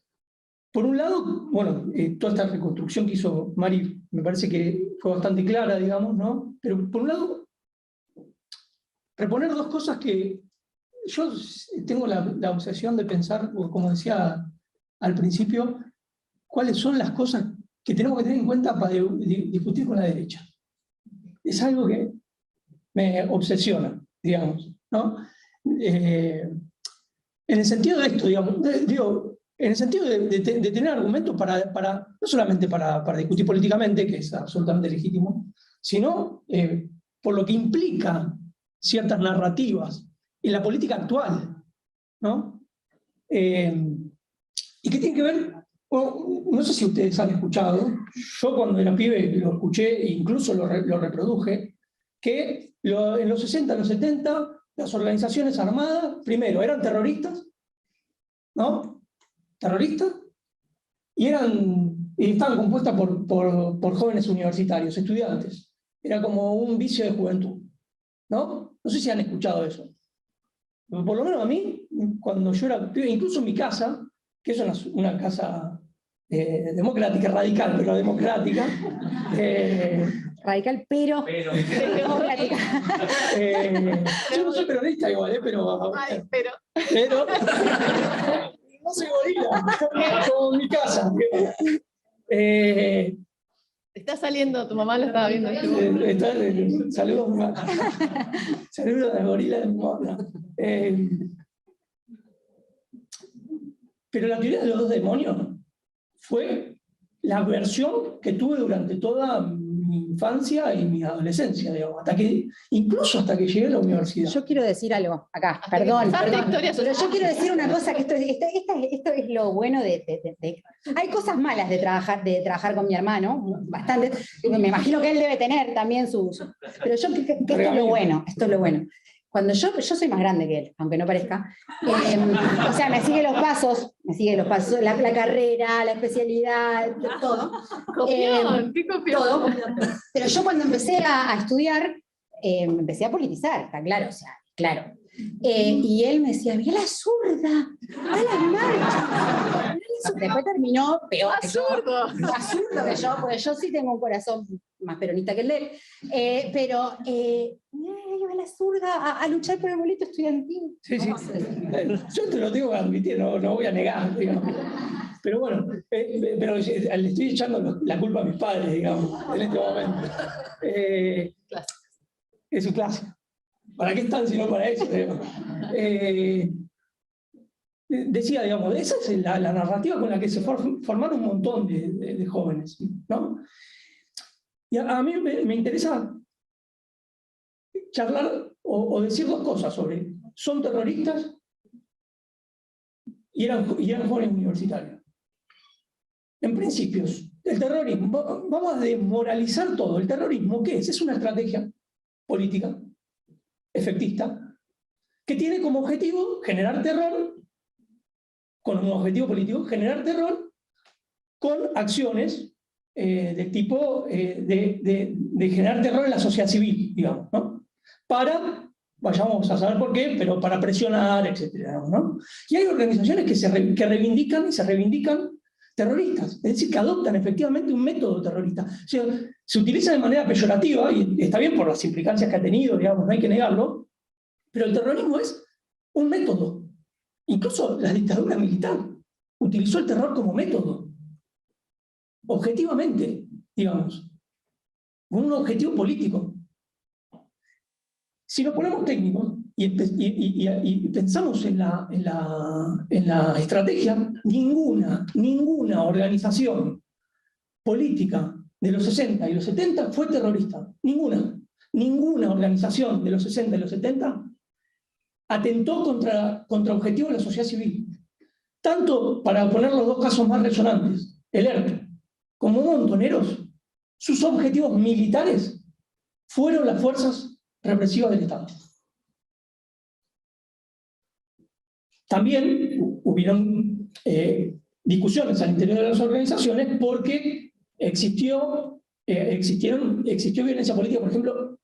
Por un lado, bueno, toda esta reconstrucción que hizo Mari me parece que fue bastante clara, digamos, ¿no? Pero por un lado, reponer dos cosas que yo tengo la obsesión de pensar, como decía al principio, cuáles son las cosas que tenemos que tener en cuenta para discutir con la derecha. Es algo que me obsesiona, digamos, ¿no? En el sentido de esto, digamos, en el sentido de tener argumentos no solamente para discutir políticamente, que es absolutamente legítimo, sino por lo que implica ciertas narrativas en la política actual, ¿no? Y que tiene que ver, no sé si ustedes han escuchado, yo cuando era pibe lo escuché e incluso lo reproduje, que en los 60, en los 70, las organizaciones armadas, primero, eran terroristas, ¿no? Terroristas, y estaban compuestas por jóvenes universitarios, estudiantes. Era como un vicio de juventud, ¿no? No sé si han escuchado eso. Por lo menos a mí, cuando yo era pibe, incluso en mi casa, que es una casa democrática, radical, pero democrática. Radical, pero democrática. Yo no soy peronista igual, pero no soy gorila, como en mi casa. Está saliendo, tu mamá lo estaba viendo. Saludos a la gorila de mi mamá. Pero la teoría de los dos demonios fue la versión que tuve durante toda mi infancia y mi adolescencia, digamos, incluso hasta que llegué a la universidad. Yo quiero decir algo acá, perdón, pero yo quiero decir una cosa, que esto es lo bueno hay cosas malas de trabajar con mi hermano, bastante, me imagino que él debe tener también pero yo creo que esto es lo bueno. Cuando yo soy más grande que él, aunque no parezca, o sea, me sigue los pasos, la carrera, la especialidad, todo. Copión, ¿qué copión? Todo. Pero yo cuando empecé a estudiar, empecé a politizar, está claro, o sea, claro. Y él me decía, ¡vi a la zurda! ¡A la marcha! Después terminó peor que yo. Más zurdo que yo, porque yo sí tengo un corazón más peronista que el de él. Pero iba a la zurda a luchar por el boleto estudiantil. Sí. Yo te lo digo a admitir, no voy a negar, digamos. Pero bueno, pero le estoy echando la culpa a mis padres, digamos, en este momento. Es su clase. ¿Para qué están si no para eso? Decía, digamos, esa es la narrativa con la que se formaron un montón de jóvenes, ¿no? Y a mí me interesa charlar o decir dos cosas sobre, son terroristas y eran jóvenes universitarios. En principios, el terrorismo, vamos a desmoralizar todo. ¿El terrorismo qué es? Es una estrategia política, efectista, que tiene como objetivo generar terror, como objetivo político, generar terror con acciones de tipo de generar terror en la sociedad civil, digamos, ¿no? Para, vayamos a saber por qué, pero para presionar, etcétera, ¿no? Y hay organizaciones que reivindican y se reivindican terroristas, es decir, que adoptan efectivamente un método terrorista. O sea, se utiliza de manera peyorativa, y está bien por las implicancias que ha tenido, digamos, no hay que negarlo, pero el terrorismo es un método. Incluso la dictadura militar utilizó el terror como método, objetivamente, digamos, con un objetivo político. Si nos ponemos técnicos y pensamos en la estrategia, ninguna organización política de los 60 y los 70 fue terrorista. Ninguna organización de los 60 y los 70 atentó contra objetivos de la sociedad civil. Tanto, para poner los dos casos más resonantes, el ERP como Montoneros, sus objetivos militares fueron las fuerzas represivas del Estado. También hubieron discusiones al interior de las organizaciones porque existió violencia política, por ejemplo,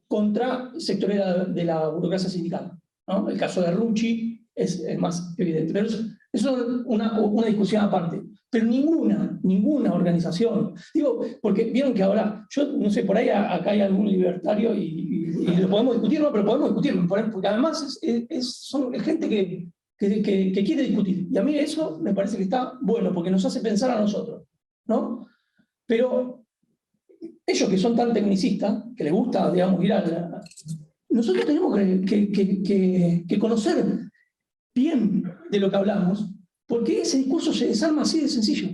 contra sectores de la burocracia sindical, ¿no? El caso de Rucci es el más evidente, pero eso es una discusión aparte. Pero ninguna organización, digo, porque vieron que ahora, yo no sé, por ahí acá hay algún libertario y lo podemos discutir, no, pero podemos discutirlo, porque además son gente que quiere discutir, y a mí eso me parece que está bueno, porque nos hace pensar a nosotros, ¿no? Pero ellos que son tan tecnicistas, que les gusta, digamos, ir a nosotros tenemos que conocer bien de lo que hablamos, porque ese discurso se desarma así de sencillo,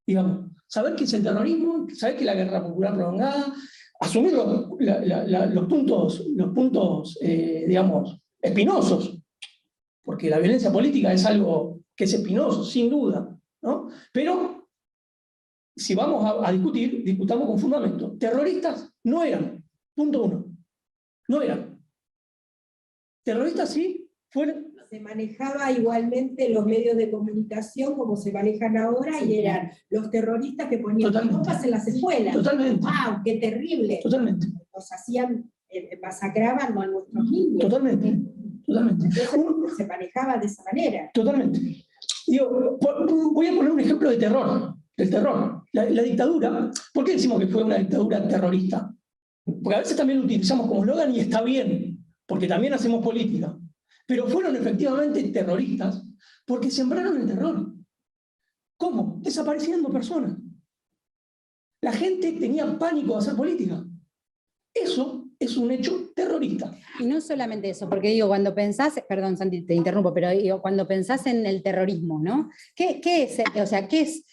digamos. Saber qué es el terrorismo, saber qué es la guerra popular prolongada, asumir los puntos digamos, espinosos, porque la violencia política es algo que es espinoso, sin duda, ¿no? Pero si vamos a discutir, discutamos con fundamento. Terroristas no eran, punto uno, no eran. Terroristas sí fueron. Se manejaba igualmente los medios de comunicación como se manejan ahora, y eran los terroristas que ponían bombas en las escuelas. Totalmente. ¡Wow! ¡Qué terrible! Totalmente. Nos hacían, masacraban a nuestros niños. Totalmente. Entonces, se manejaba de esa manera. Totalmente. Digo, voy a poner un ejemplo de terror. Del terror. La dictadura, ¿por qué decimos que fue una dictadura terrorista? Porque a veces también lo utilizamos como eslogan y está bien, porque también hacemos política. Pero fueron efectivamente terroristas porque sembraron el terror. ¿Cómo? Desapareciendo personas. La gente tenía pánico de hacer política. Eso es un hecho terrorista. Y no solamente eso, porque digo, cuando pensás, perdón Santi, te interrumpo, pero digo, cuando pensás en el terrorismo, ¿no? ¿Qué es? O sea, ¿qué es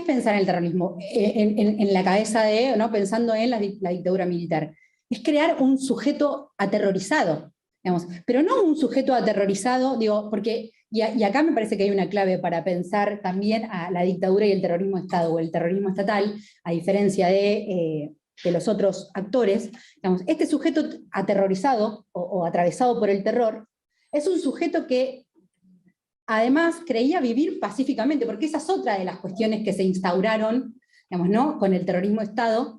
pensar en el terrorismo? En la cabeza de, ¿no? Pensando en la dictadura militar. Es crear un sujeto aterrorizado. Digamos, pero no un sujeto aterrorizado, digo, porque, y acá me parece que hay una clave para pensar también a la dictadura y el terrorismo de Estado, o el terrorismo estatal, a diferencia de los otros actores. Digamos, este sujeto aterrorizado o atravesado por el terror es un sujeto que además creía vivir pacíficamente, porque esa es otra de las cuestiones que se instauraron, digamos, ¿no? Con el terrorismo de Estado,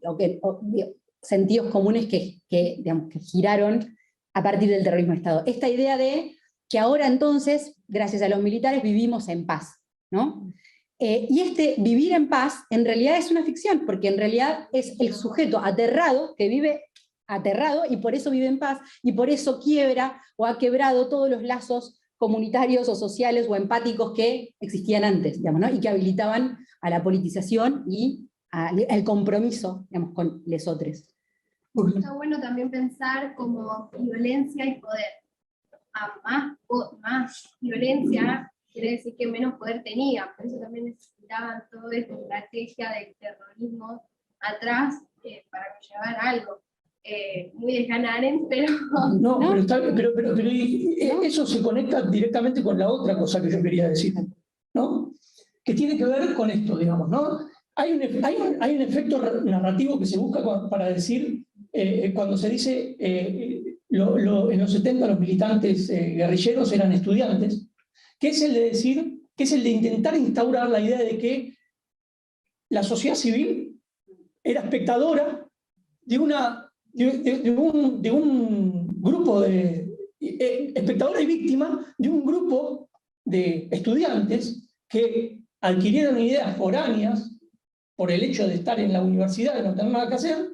sentidos comunes digamos, que giraron a partir del terrorismo de Estado. Esta idea de que ahora entonces, gracias a los militares, vivimos en paz, ¿no? Y este vivir en paz en realidad es una ficción, porque en realidad es el sujeto aterrado que vive aterrado y por eso vive en paz, y por eso quiebra o ha quebrado todos los lazos comunitarios o sociales o empáticos que existían antes, digamos, ¿no? Y que habilitaban a la politización y al compromiso, digamos, con les otros. Está bueno también pensar como violencia y poder. A más violencia quiere decir que menos poder tenían, por eso también necesitaban toda esta estrategia del terrorismo atrás para llevar algo. Muy de Hannah Arendt, pero... No, pero eso se conecta directamente con la otra cosa que yo quería decir, ¿no? Que tiene que ver con esto, digamos, ¿no? Hay un efecto narrativo que se busca para decir, cuando se dice, en los 70 los militantes guerrilleros eran estudiantes, que es el de decir, que es el de intentar instaurar la idea de que la sociedad civil era espectadora de un grupo espectadora y víctima de un grupo de estudiantes que adquirieron ideas foráneas por el hecho de estar en la universidad y no tener nada que hacer,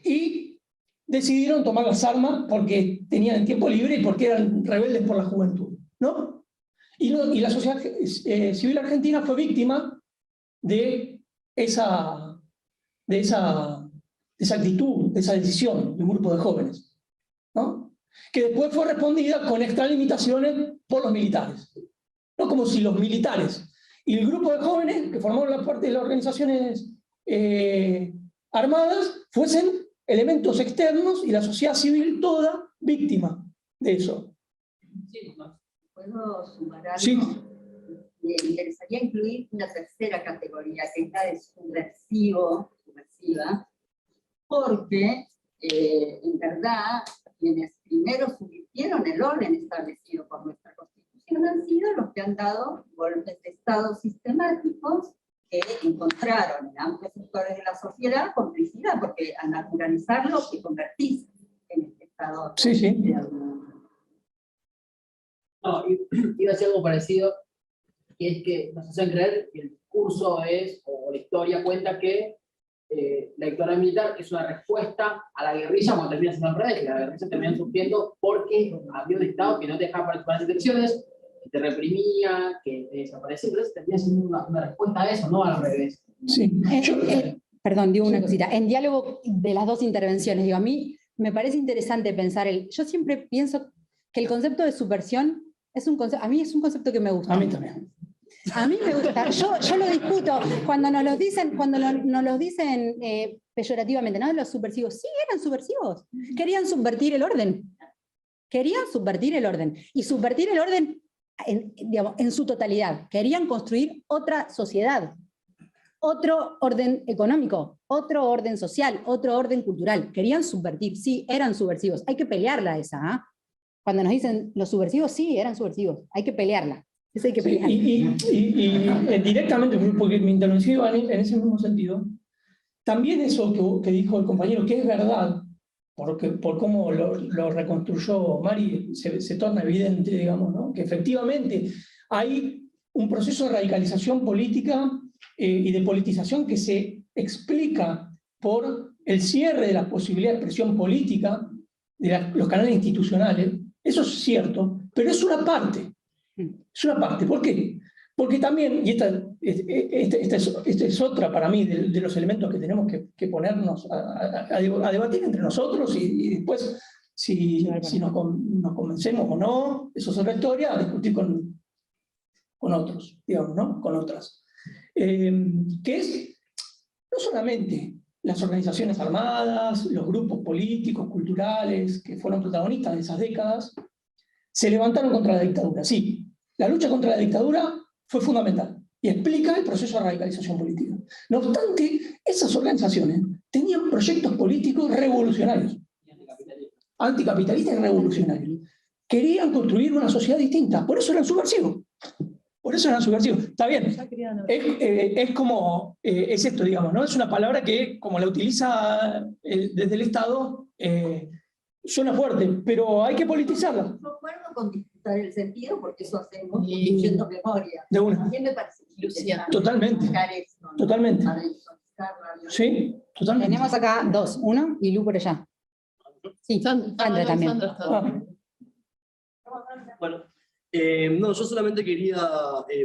y decidieron tomar las armas porque tenían el tiempo libre y porque eran rebeldes por la juventud, ¿no? Y la sociedad civil argentina fue víctima de esa actitud, de esa decisión de un grupo de jóvenes, ¿no? Que después fue respondida con extralimitaciones por los militares. No como si los militares y el grupo de jóvenes que formaron la parte de las organizaciones armadas fuesen elementos externos y la sociedad civil toda víctima de eso. Sí, ¿puedo sumar algo? Sí. Me interesaría incluir una tercera categoría, que es la de subversiva, porque en verdad quienes primero subvirtieron el orden establecido por nuestra Constitución han sido los que han dado golpes de Estado sistemáticos que encontraron en amplios sectores de la sociedad complicidad, porque al naturalizarlo se convertís en este Estado. Sí, sí. No, iba a ser algo parecido, que es que nos hacen creer que el discurso es, o la historia cuenta que la dictadura militar es una respuesta a la guerrilla cuando termina siendo al revés, la guerrilla termina surgiendo porque había un Estado que no te dejaba participar en las elecciones, que te reprimía, que te desaparecía, entonces termina siendo una respuesta a eso, no al revés. Sí. Perdón, digo una cosita. En diálogo de las dos intervenciones, digo, a mí me parece interesante pensar yo siempre pienso que el concepto de subversión es un concepto, a mí es un concepto que me gusta. A mí también. A mí me gusta, yo lo discuto, cuando nos lo dicen peyorativamente, ¿no? Los subversivos, sí, eran subversivos, querían subvertir el orden, y subvertir el orden, digamos, en su totalidad, querían construir otra sociedad, otro orden económico, otro orden social, otro orden cultural, querían subvertir, sí, eran subversivos, hay que pelearla esa, ¿eh? Cuando nos dicen los subversivos, sí, eran subversivos, hay que pelearla. Eso hay que pelear. Y directamente, porque mi intervención iba en ese mismo sentido, también eso que dijo el compañero, que es verdad, por cómo lo reconstruyó Mari, se torna evidente, digamos, ¿no? Que efectivamente hay un proceso de radicalización política y de politización que se explica por el cierre de la posibilidad de expresión política de los canales institucionales. Eso es cierto, pero es una parte. Es una parte. ¿Por qué? Porque también, y esta es otra para mí de los elementos que tenemos que ponernos a debatir entre nosotros y después, si nos convencemos o no, eso es otra historia, a discutir con otros, digamos, ¿no? Con otras. Que es no solamente las organizaciones armadas, los grupos políticos, culturales, que fueron protagonistas de esas décadas, se levantaron contra la dictadura. Sí, la lucha contra la dictadura fue fundamental y explica el proceso de radicalización política. No obstante, esas organizaciones tenían proyectos políticos revolucionarios, anticapitalistas y revolucionarios. Querían construir una sociedad distinta, por eso eran subversivos. Por eso eran subversivos. Está bien, es como, es esto, digamos, ¿no? Es una palabra que, como la utiliza desde el Estado, suena fuerte, pero hay que politizarla. No acuerdo con disputar el sentido, porque eso hacemos construyendo memoria. De una. También me parece interesante Totalmente. eso, ¿no? Totalmente. Para visualizarla. Sí, totalmente. Tenemos acá dos, uno y Lu por allá. Sí, Sandra también. Sandra está. Ah, Bueno, No, yo solamente quería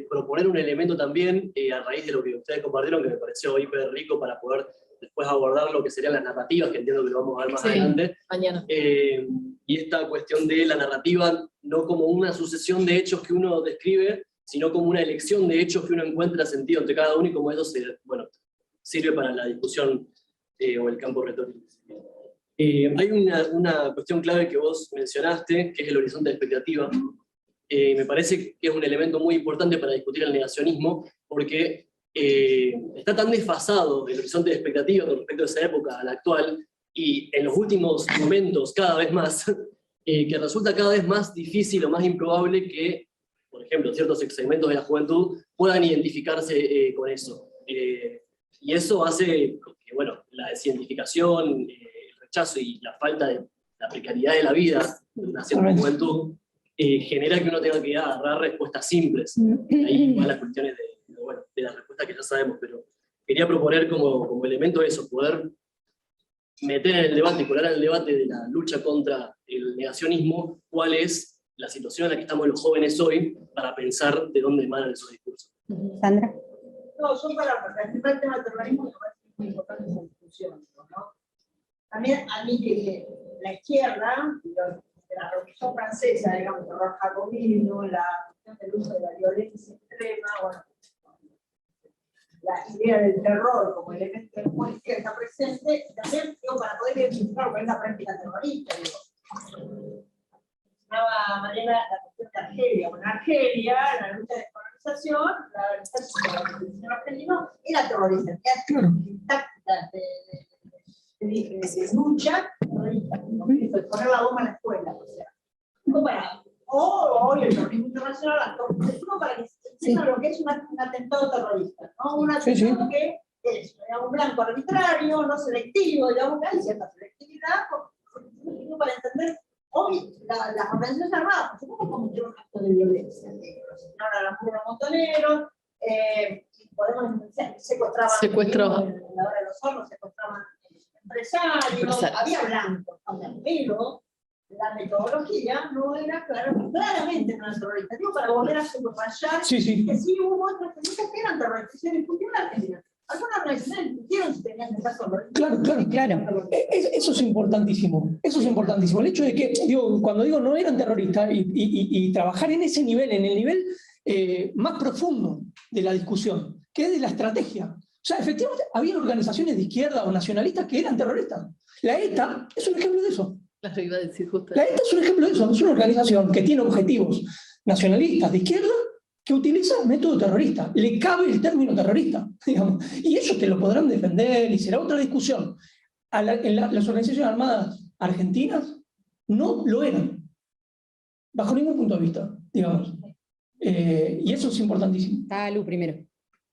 proponer un elemento también, a raíz de lo que ustedes compartieron, que me pareció hiper rico para poder después abordar lo que serían las narrativas, que entiendo que lo vamos a ver más adelante. Mañana. Y esta cuestión de la narrativa, no como una sucesión de hechos que uno describe, sino como una elección de hechos que uno encuentra sentido entre cada uno, y como eso sirve para la discusión o el campo retórico. Hay una cuestión clave que vos mencionaste, que es el horizonte de expectativa. Me parece que es un elemento muy importante para discutir el negacionismo, porque está tan desfasado el horizonte de expectativa con respecto a esa época a la actual, y en los últimos momentos cada vez más, que resulta cada vez más difícil o más improbable que, por ejemplo, ciertos segmentos de la juventud puedan identificarse con eso. Y eso hace que, bueno, la desidentificación, el rechazo y la falta de la precariedad de la vida de una cierta juventud genera que uno tenga que agarrar respuestas simples. Ahí van las cuestiones de las respuestas que ya sabemos, pero quería proponer como elemento eso, poder meter en el debate y colar en el debate de la lucha contra el negacionismo cuál es la situación en la que estamos los jóvenes hoy para pensar de dónde emanan esos discursos. Sandra. No, yo para participar del tema del terrorismo me parece muy importante esa discusión, ¿no? También a mí que la izquierda, la Revolución Francesa, digamos, el terror jacobino, la cuestión del uso de la violencia extrema, bueno, la idea del terror como elemento de política que está presente, también digo, para poder identificar cuál es la práctica terrorista. Mencionaba Mariana la cuestión de Argelia. Bueno, Argelia, la lucha de descolonización, la revolución argelino era terrorista, era tácticas de lucha terrorista, de poner la bomba en la escuela. O sea, hoy el terrorismo internacional, para que se entienda lo que es un atentado terrorista, ¿no? Un atentado que es un blanco arbitrario, no selectivo, digamos que hay cierta selectividad, para entender. Hoy las organizaciones armadas, por supuesto, cometieron un acto de violencia. Asesinaron a la mujer Montonero, podemos secuestraban en la hora de los hornos, secuestraban empresarios, había blancos, pero la metodología no era claramente una terrorista. Digo, para volver a subrayar que sí hubo otras películas que eran terroristas, se discutió en la Argentina. Algunas organizaciones discutieron si tenían que estar terroristas. Claro. Eso es importantísimo. Eso es importantísimo. El hecho de que, cuando digo no eran terroristas, y trabajar en ese nivel, en el nivel más profundo de la discusión, que es de la estrategia. O sea, efectivamente, había organizaciones de izquierda o nacionalistas que eran terroristas. La ETA es un ejemplo de eso. Claro, iba a decir justo. La ETA es un ejemplo de eso. Es una organización que tiene objetivos nacionalistas de izquierda que utiliza el método terrorista. Le cabe el término terrorista, digamos. Y ellos te lo podrán defender y será otra discusión. Las organizaciones armadas argentinas no lo eran, bajo ningún punto de vista, digamos. Y eso es importantísimo. Está Lu primero.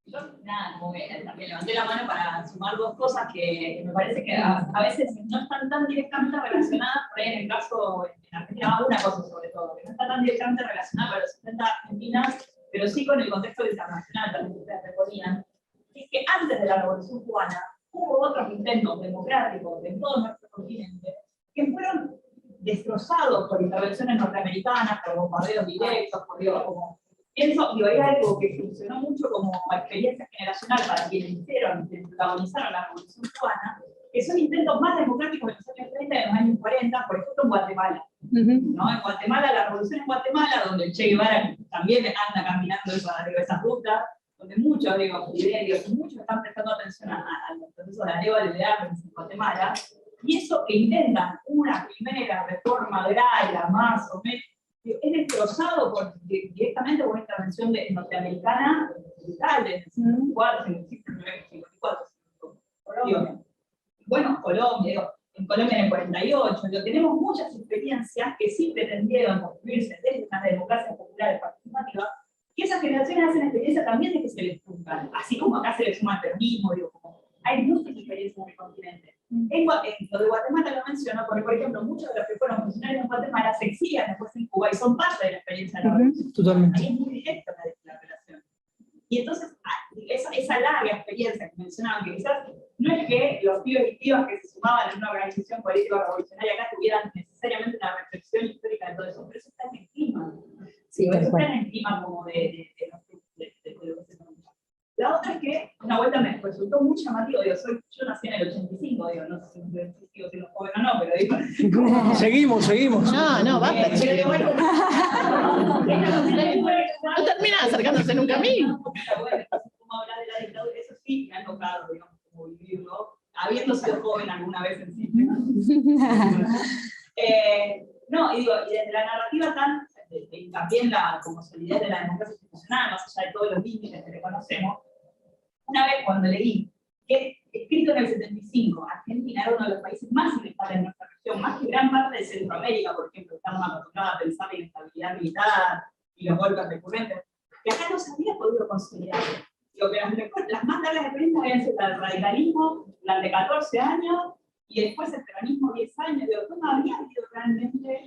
Yo, nada, como que también levanté la mano para sumar dos cosas que me parece que a veces no están tan directamente relacionadas, por ahí en el caso, en Argentina, una cosa sobre todo, que no está tan directamente relacionada con los 70 argentinas, pero sí con el contexto internacional también que ustedes reponían, es que antes de la Revolución Cubana hubo otros intentos democráticos en todo nuestro continente que fueron destrozados por intervenciones norteamericanas, por bombardeos directos, como pienso, hay algo que funcionó mucho como experiencia generacional para quienes protagonizaron la Revolución Cubana, que son intentos más democráticos de los años 30 y de los años 40, por ejemplo en Guatemala. ¿No? En Guatemala, la revolución en Guatemala, donde el Che Guevara también anda caminando esa ruta, donde muchos, muchos están prestando atención al proceso de la liberal en Guatemala, y eso que intentan una primera reforma agraria, más o menos, es destrozado directamente por una intervención norteamericana brutal desde el 54, 54, Colombia. Bueno, Colombia, en Colombia en el 48, tenemos muchas experiencias que sí pretendieron construirse desde unas democracias populares participativas, y esas generaciones hacen experiencia también de que se les juzgan, así como acá se les suma el peronismo, hay muchas experiencias en el continente. En lo de Guatemala lo menciono porque, por ejemplo, muchos de los que fueron funcionarios en Guatemala se exilian después en Cuba y son parte de la experiencia de la revolución. Totalmente. Ahí es muy directa la relación. Y entonces, esa larga experiencia que mencionaban, que quizás no es que los pibes y pibas que se sumaban a una organización política revolucionaria acá tuvieran necesariamente una reflexión histórica de todo eso, pero eso está en el clima. Sí, tal eso cual. está en el clima como de lo que se comunica. La otra es que una vuelta me resultó muy llamativo, digo, yo nací en el 85, digo, no sé si sigo siendo joven o no, pero digo... Seguimos. No, basta, chicos. bueno, No termina acercándose nunca a mí. Como hablas de la dictadura, eso sí me ha tocado, digamos, como vivirlo, habiendo sido joven alguna vez en sí. No, y digo, y desde la narrativa también la como solidez de la democracia institucional, más allá de todos los límites que le conocemos, una vez cuando leí que, escrito en el 75, Argentina era uno de los países más inestables de nuestra región, más que gran parte de Centroamérica, por ejemplo, estamos acostumbrados a pensar en la inestabilidad militar y los golpes recurrentes, que acá no se había podido consolidar. Lo que las más largas experiencias habían sido el radicalismo durante 14 años, y después el peronismo 10 años, no había habido realmente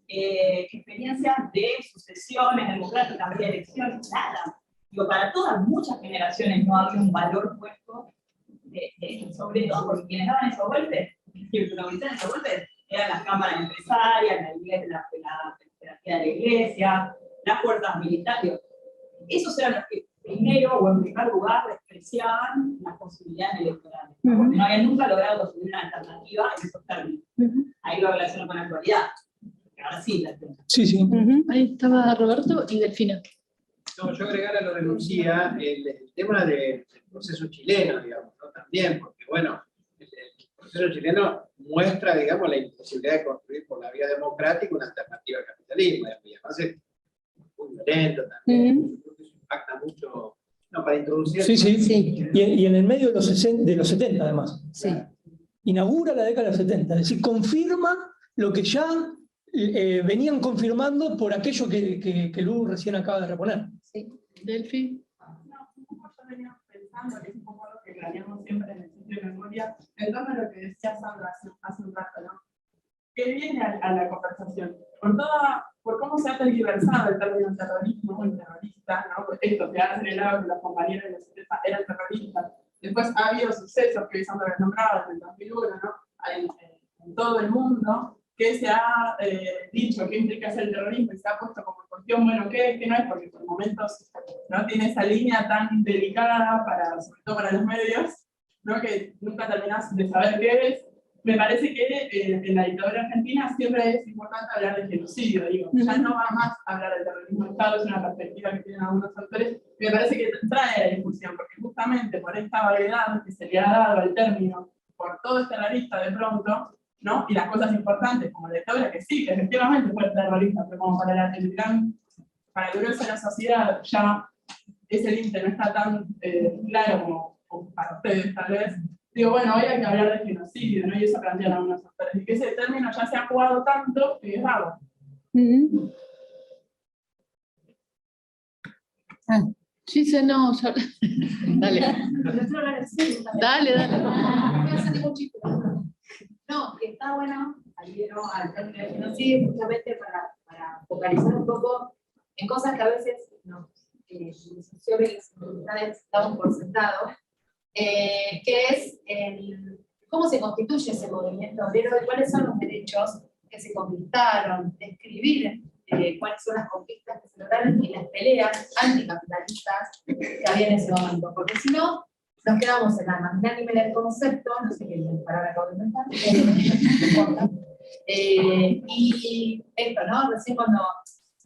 experiencias de sucesiones democráticas, de elecciones, nada. Digo, para todas, muchas generaciones no había un valor puesto, sobre todo porque quienes daban esos golpes, quienes protagonizaban esos golpes, eran las cámaras empresarias, la jerarquía de la iglesia, las fuerzas militares. Esos eran los que primero o en primer lugar despreciaban las posibilidades electorales, porque no habían nunca logrado construir una alternativa en esos términos. Ahí lo relaciono con la actualidad. Ahora sí, la tengo. Sí. Ahí estaba Roberto y Delfina. No, yo agregar a lo de Lucía el tema del proceso chileno, digamos, ¿no? También, porque bueno, el proceso chileno muestra, digamos, la imposibilidad de construir por la vía democrática una alternativa al capitalismo, y además es muy violento también, creo que eso impacta mucho, no, para introducir... Sí. Y en el medio de los 70, además. Sí. Inaugura la década de los 70, es decir, confirma lo que ya venían confirmando por aquello que Lu recién acaba de reponer. Sí. Delfi. Yo venía pensando, que es un poco lo que planeamos siempre en el sitio de memoria, en torno a lo que decía Sandra hace un rato, ¿no? Que viene a la conversación. Por cómo se ha tergiversado el término terrorismo o terrorista, ¿no? Esto que ha acelerado que los compañeros de los 70 eran terroristas. Después ha habido sucesos que Sandra nombraba en el 2001, ¿no? En todo el mundo, que se ha dicho qué implica ser el terrorismo y se ha puesto como cuestión, bueno, ¿qué es? ¿Qué no es? Porque por momentos no tiene esa línea tan delicada, sobre todo para los medios, ¿no? Que nunca terminás de saber qué es. Me parece que en la dictadura argentina siempre es importante hablar de genocidio, digo, ya no va más a hablar del terrorismo de Estado, es una perspectiva que tienen algunos autores, me parece que trae a la discusión, porque justamente por esta variedad que se le ha dado al término, por todo este terrorista de pronto, ¿no? Y las cosas importantes, como la dictadura, que sí, que efectivamente fue terrorista, pero como para el grueso de la sociedad ya ese límite no está tan claro como para ustedes tal vez. Digo, bueno, hoy hay que hablar de genocidio, ¿no? Y eso plantean algunos autores, y que ese término ya se ha jugado tanto que es raro. Sí, no, dale. Dale. No, que está bueno, adhiero al término de genocidio justamente para focalizar un poco en cosas que a veces los sociólogos damos por sentado, que es cómo se constituye ese movimiento obrero y cuáles son los derechos que se conquistaron, describir cuáles son las conquistas que se lograron y las peleas anticapitalistas que había en ese momento, porque si no, nos quedamos en la magnánime del concepto, no sé qué palabra acabo de inventar, no importa. Y esto, ¿no? Recién cuando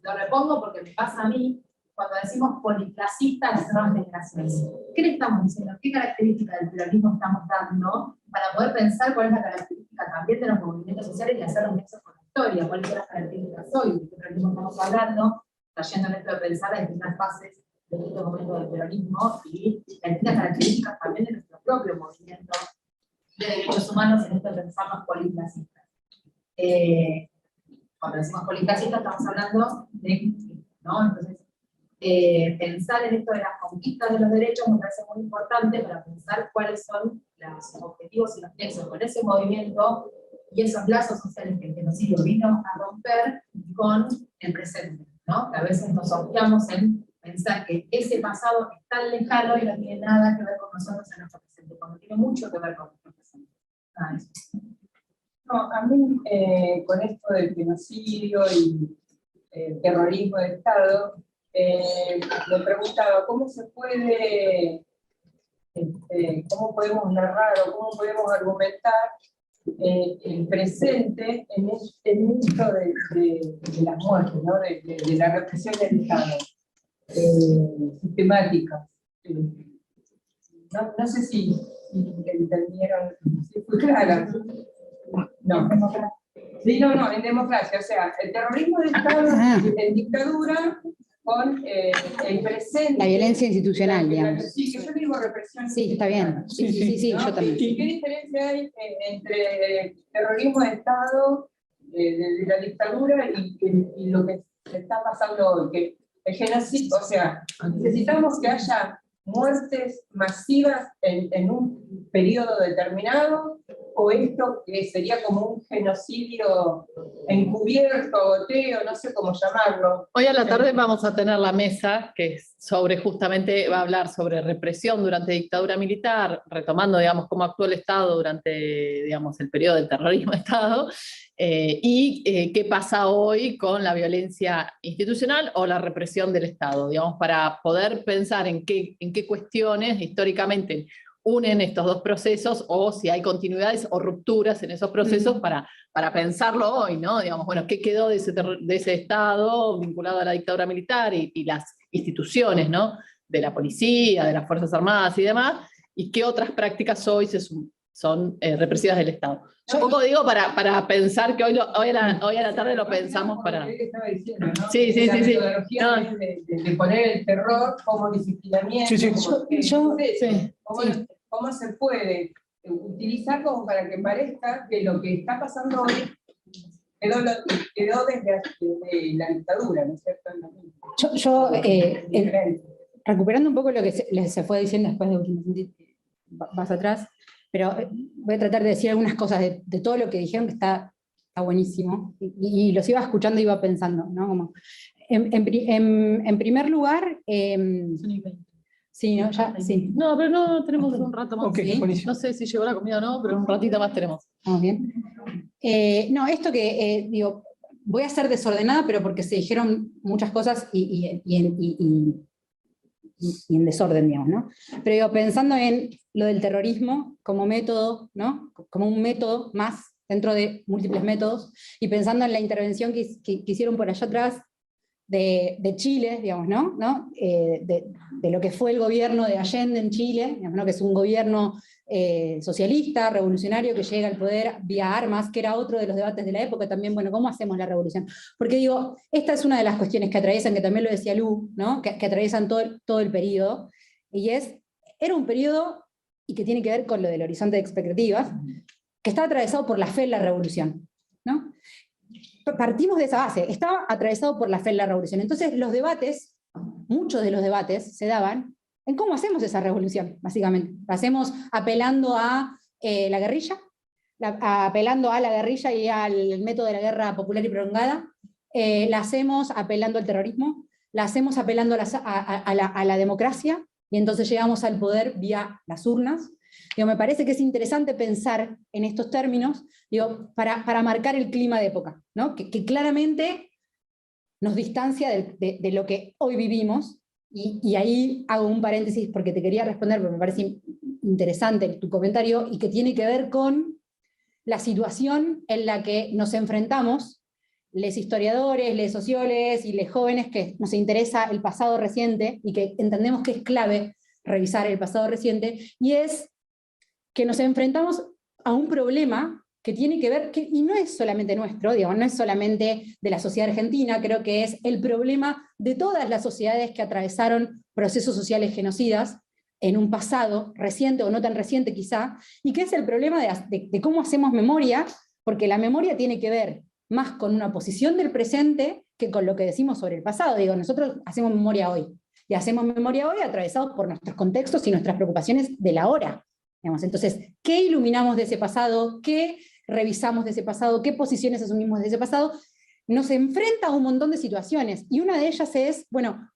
lo repongo porque me pasa a mí, cuando decimos policlasista a las nuevas generaciones, ¿qué le estamos diciendo? ¿Qué características del pluralismo estamos dando para poder pensar cuál es la característica también de los movimientos sociales y hacer los nexos con la historia? ¿Cuáles son las características hoy? ¿De qué pluralismo estamos hablando? Trayendo en esto de pensar las distintas fases de este momento del peronismo y las distintas características también de nuestro propio movimiento de derechos humanos en esto de pensarnos policlasistas. Cuando decimos policlasistas estamos hablando de, ¿no? Entonces, pensar en esto de las conquistas de los derechos me parece muy importante para pensar cuáles son los objetivos y los nexos con ese movimiento y esos lazos sociales que el genocidio vino a romper con el presente, ¿no? Que a veces nos obviamos en pensar que ese pasado es tan lejano y no tiene nada que ver con nosotros en nuestro presente, cuando tiene mucho que ver con nuestro presente. No, también con esto del genocidio y terrorismo de Estado, me preguntaba cómo se puede, cómo podemos narrar o cómo podemos argumentar el presente en esto de las muertes, ¿no? de la represión del Estado, sistemática. No sé si entendieron, si fue clara. No. Sí, no, en democracia, o sea, el terrorismo de Estado en dictadura con el presente. La violencia institucional, digamos. Sí, que yo digo represión. Sí, está bien. Sí, ¿no? yo también. ¿Qué diferencia hay entre terrorismo de Estado, de la dictadura y lo que se está pasando hoy? Que el genocidio, o sea, necesitamos que haya muertes masivas en un periodo determinado, o esto que sería como un genocidio encubierto, goteo, no sé cómo llamarlo. Hoy a la tarde vamos a tener la mesa que es sobre, justamente va a hablar sobre represión durante dictadura militar, retomando, digamos, cómo actuó el Estado durante, digamos, el periodo del terrorismo de Estado, y qué pasa hoy con la violencia institucional o la represión del Estado, digamos, para poder pensar en qué cuestiones históricamente unen estos dos procesos, o si hay continuidades o rupturas en esos procesos para pensarlo hoy, ¿no? Digamos, bueno, ¿qué quedó de ese Estado vinculado a la dictadura militar y las instituciones, ¿no? De la policía, de las Fuerzas Armadas y demás, y qué otras prácticas hoy son represivas del Estado. Un poco digo para pensar que hoy a la tarde lo pensamos para... Diciendo, ¿no? Sí. La metodología de poner el terror como disciplinamiento. ¿Cómo se puede utilizar como para que parezca que lo que está pasando hoy quedó desde la dictadura, ¿no es cierto? Recuperando un poco lo que se fue diciendo después de último, vas atrás, pero voy a tratar de decir algunas cosas de todo lo que dijeron, que está buenísimo, y los iba escuchando y iba pensando, ¿no? Como, en primer lugar, sí, ¿no? Ya, sí. No, pero no tenemos un rato más. Okay, ¿Sí? No sé si llegó la comida o no, pero un ratito más tenemos. Vamos bien. No, esto que digo, voy a ser desordenada, pero porque se dijeron muchas cosas y en desorden, digamos, ¿no? Pero digo, pensando en lo del terrorismo como método, ¿no? Como un método más dentro de múltiples métodos, y pensando en la intervención que hicieron por allá atrás de Chile, digamos, ¿no? De lo que fue el gobierno de Allende en Chile, digamos, ¿no? Que es un gobierno socialista, revolucionario, que llega al poder vía armas, que era otro de los debates de la época también. Bueno, ¿cómo hacemos la revolución? Porque digo, esta es una de las cuestiones que atraviesan, que también lo decía Lu, ¿no? que atraviesan todo el periodo, y era un periodo, y que tiene que ver con lo del horizonte de expectativas, que está atravesado por la fe en la revolución, ¿no? Partimos de esa base, estaba atravesado por la fe en la revolución. Entonces los debates, muchos de los debates se daban en cómo hacemos esa revolución, básicamente. La hacemos apelando a la guerrilla, apelando a la guerrilla y al método de la guerra popular y prolongada, la hacemos apelando al terrorismo, la hacemos apelando a la democracia, y entonces llegamos al poder vía las urnas. Digo, me parece que es interesante pensar en estos términos, digo, para marcar el clima de época, ¿no? Que claramente nos distancia de lo que hoy vivimos, y ahí hago un paréntesis porque te quería responder, porque me parece interesante tu comentario, y que tiene que ver con la situación en la que nos enfrentamos, les historiadores, les sociólogos y les jóvenes que nos interesa el pasado reciente, y que entendemos que es clave revisar el pasado reciente, y es que nos enfrentamos a un problema que tiene que ver, y no es solamente nuestro, digamos, no es solamente de la sociedad argentina, creo que es el problema de todas las sociedades que atravesaron procesos sociales genocidas en un pasado reciente o no tan reciente quizá, y que es el problema de cómo hacemos memoria, porque la memoria tiene que ver más con una posición del presente que con lo que decimos sobre el pasado. Digo, nosotros hacemos memoria hoy, y hacemos memoria hoy atravesados por nuestros contextos y nuestras preocupaciones de la hora. Entonces, ¿qué iluminamos de ese pasado? ¿Qué revisamos de ese pasado? ¿Qué posiciones asumimos de ese pasado? Nos enfrenta a un montón de situaciones, y una de ellas es, bueno,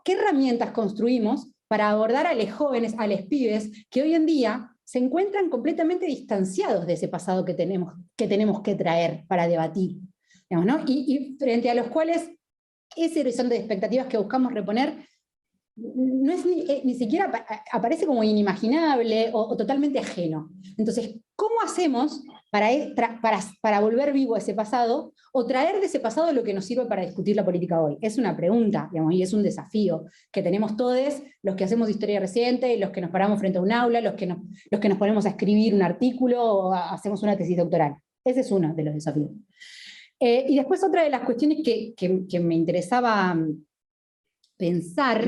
¿qué herramientas construimos para abordar a los jóvenes, a los pibes, que hoy en día se encuentran completamente distanciados de ese pasado que tenemos que traer para debatir, digamos, ¿no? Y frente a los cuales ese horizonte de expectativas que buscamos reponer no es ni siquiera aparece como inimaginable o totalmente ajeno. Entonces, ¿cómo hacemos para volver vivo ese pasado o traer de ese pasado lo que nos sirve para discutir la política hoy? Es una pregunta, digamos, y es un desafío que tenemos todos los que hacemos historia reciente, los que nos paramos frente a un aula, los que nos ponemos a escribir un artículo o hacemos una tesis doctoral. Ese es uno de los desafíos. Y después otra de las cuestiones que me interesaba pensar,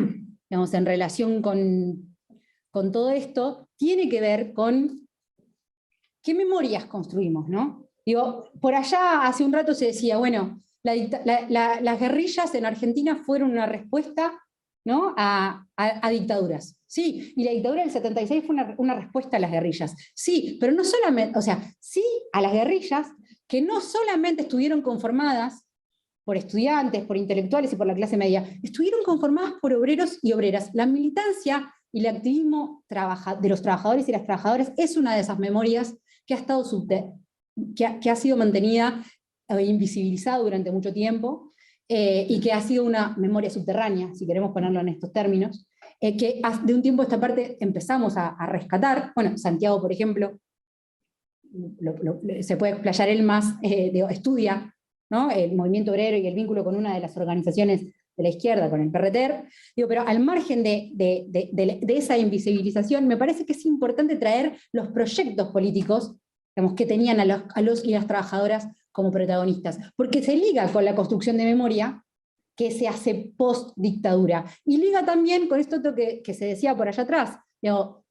digamos, en relación con todo esto, tiene que ver con qué memorias construimos, ¿no? Digo, por allá hace un rato se decía, bueno, las guerrillas en Argentina fueron una respuesta, ¿no?, a dictaduras. Sí, y la dictadura del 76 fue una respuesta a las guerrillas. Sí, pero no solamente, o sea, sí a las guerrillas que no solamente estuvieron conformadas por estudiantes, por intelectuales y por la clase media, estuvieron conformadas por obreros y obreras. La militancia y el activismo de los trabajadores y las trabajadoras es una de esas memorias que ha sido mantenida e invisibilizada durante mucho tiempo, y que ha sido una memoria subterránea, si queremos ponerlo en estos términos, que de un tiempo a esta parte empezamos a rescatar. Bueno, Santiago, por ejemplo, se puede explayar él más, estudia, ¿no?, el movimiento obrero y el vínculo con una de las organizaciones de la izquierda, con el PRT, pero al margen de esa invisibilización, me parece que es importante traer los proyectos políticos, digamos, que tenían a los y las trabajadoras como protagonistas, porque se liga con la construcción de memoria que se hace post-dictadura, y liga también con esto que se decía por allá atrás, digo,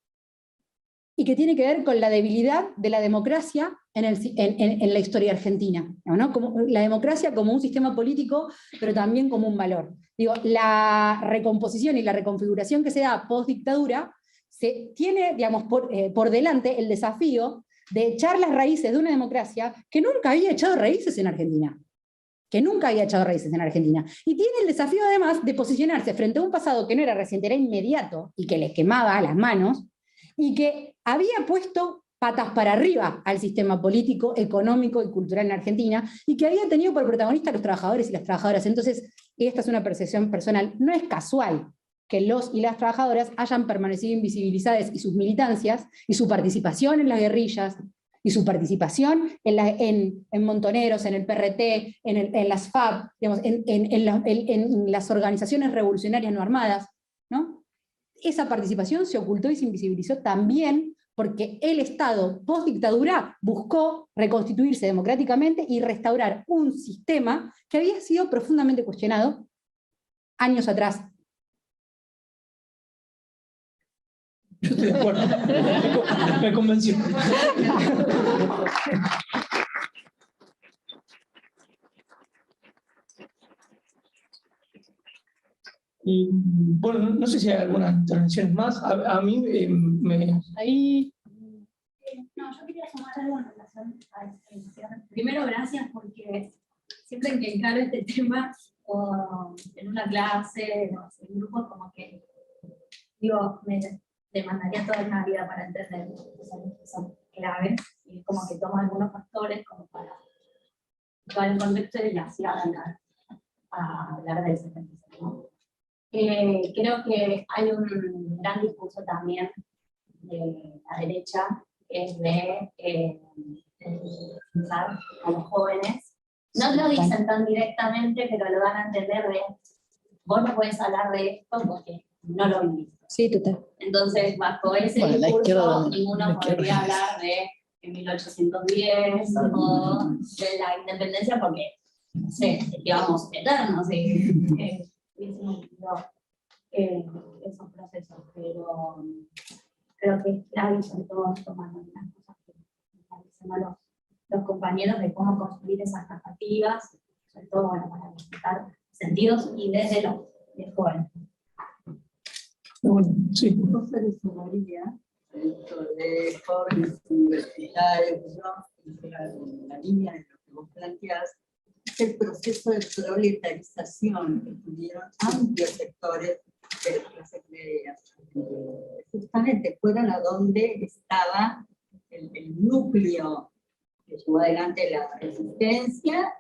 y que tiene que ver con la debilidad de la democracia en la historia argentina, ¿no? Como la democracia como un sistema político, pero también como un valor. Digo, la recomposición y la reconfiguración que se da post-dictadura tiene, digamos, por delante el desafío de echar las raíces de una democracia que nunca había echado raíces en Argentina. Y tiene el desafío además de posicionarse frente a un pasado que no era reciente, era inmediato, y que les quemaba las manos, y que había puesto patas para arriba al sistema político, económico y cultural en Argentina, y que había tenido por protagonista a los trabajadores y las trabajadoras. Entonces, esta es una percepción personal, no es casual que los y las trabajadoras hayan permanecido invisibilizadas, y sus militancias, y su participación en las guerrillas, y su participación en Montoneros, en el PRT, en las FAB, digamos, en las organizaciones revolucionarias no armadas, ¿no? Esa participación se ocultó y se invisibilizó también porque el Estado post-dictadura buscó reconstituirse democráticamente y restaurar un sistema que había sido profundamente cuestionado años atrás. Yo estoy de acuerdo. Me convenció. Y, bueno, no sé si hay algunas intervenciones más. A mí Ahí... No, yo quería sumar algo en relación a esta discusión. Primero, gracias, porque siempre que encaro este tema o en una clase, no sé, en grupos, como que digo, me demandaría toda una vida para entender, son claves, y como que tomo algunos factores como para todo el contexto y así a hablar de ese tema, ¿no? Creo que hay un gran discurso también de la derecha, que es de pensar a los jóvenes. No lo dicen tan directamente, pero lo dan a entender de, vos no podés hablar de esto porque no lo vivís. Sí, total. Entonces, bajo ese discurso, ninguno podría hablar de 1810 o de la independencia porque, no sé, digamos, eternos, esos procesos, pero creo que es clave, sobre todo tomando las cosas que están diciendo los compañeros de cómo construir esas narrativas, sobre todo bueno, para respetar sentidos y desde los jóvenes. Bueno, sí. Una cosa que sumaría, dentro de jóvenes universitarios, la línea de lo que vos planteás, es el proceso de proletarización que tuvieron amplios sectores de las clases medias. Justamente fueron a donde estaba el núcleo que llevó adelante la resistencia,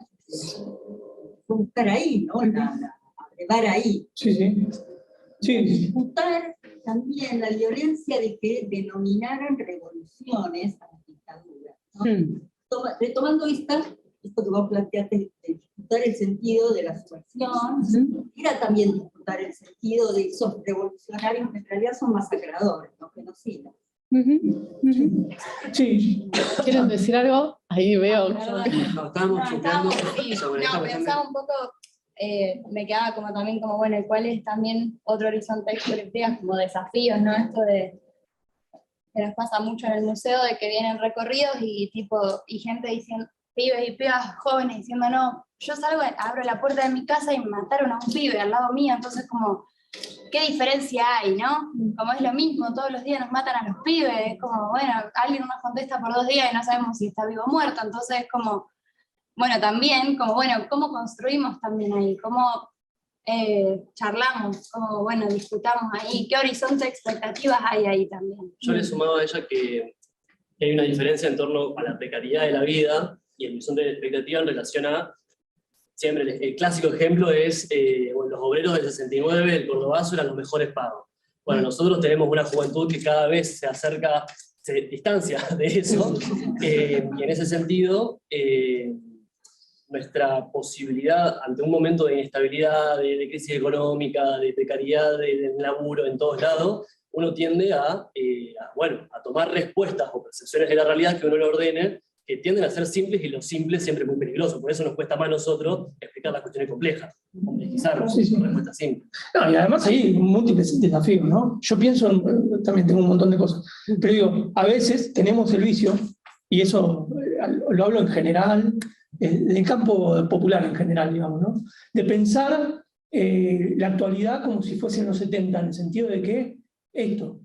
fue buscar ahí, ¿no? llevar ahí. Sí. Disputar también la violencia de que denominaran revoluciones a la dictadura, ¿no? Retomando esto que vos planteaste, de disputar el sentido de la subversión, era también disputar el sentido de esos revolucionarios que en realidad son masacradores, no genocidas. Sí. ¿Quieren decir algo? Ahí veo. Pensaba un poco, me quedaba como también como, bueno, ¿cuál es también otro horizonte de perspectivas, como desafíos, ¿no? Esto de, que nos pasa mucho en el museo, de que vienen recorridos y gente diciendo, pibes y pibas jóvenes diciendo, no, yo salgo, abro la puerta de mi casa y me mataron a un pibe al lado mío, entonces como, ¿qué diferencia hay, no? Como es lo mismo, todos los días nos matan a los pibes, es como, bueno, alguien nos contesta por 2 días y no sabemos si está vivo o muerto, entonces es como, bueno, también, como, bueno, ¿cómo construimos también ahí? ¿Cómo charlamos? ¿Cómo, bueno, discutamos ahí? ¿Qué horizonte de expectativas hay ahí también? Yo le sumaba a ella que hay una diferencia en torno a la precariedad de la vida y el horizonte de expectativa en relación a, siempre el clásico ejemplo es, bueno, los obreros del 69, el cordobazo eran los mejores pagos. Bueno, nosotros tenemos una juventud que cada vez se acerca, se distancia de eso, y en ese sentido, nuestra posibilidad ante un momento de inestabilidad, de crisis económica, de precariedad, de laburo en todos lados, uno tiende a tomar respuestas o percepciones de la realidad que uno le ordene, que tienden a ser simples, y lo simple siempre es muy peligroso. Por eso nos cuesta más a nosotros explicar las cuestiones complejas, complejizarnos con respuestas simples. No, y además hay múltiples desafíos, ¿no? Yo pienso, también tengo un montón de cosas, pero digo, a veces tenemos el vicio, y eso lo hablo en general, del campo popular en general, digamos, ¿no? De pensar la actualidad como si fuese en los 70, en el sentido de que esto,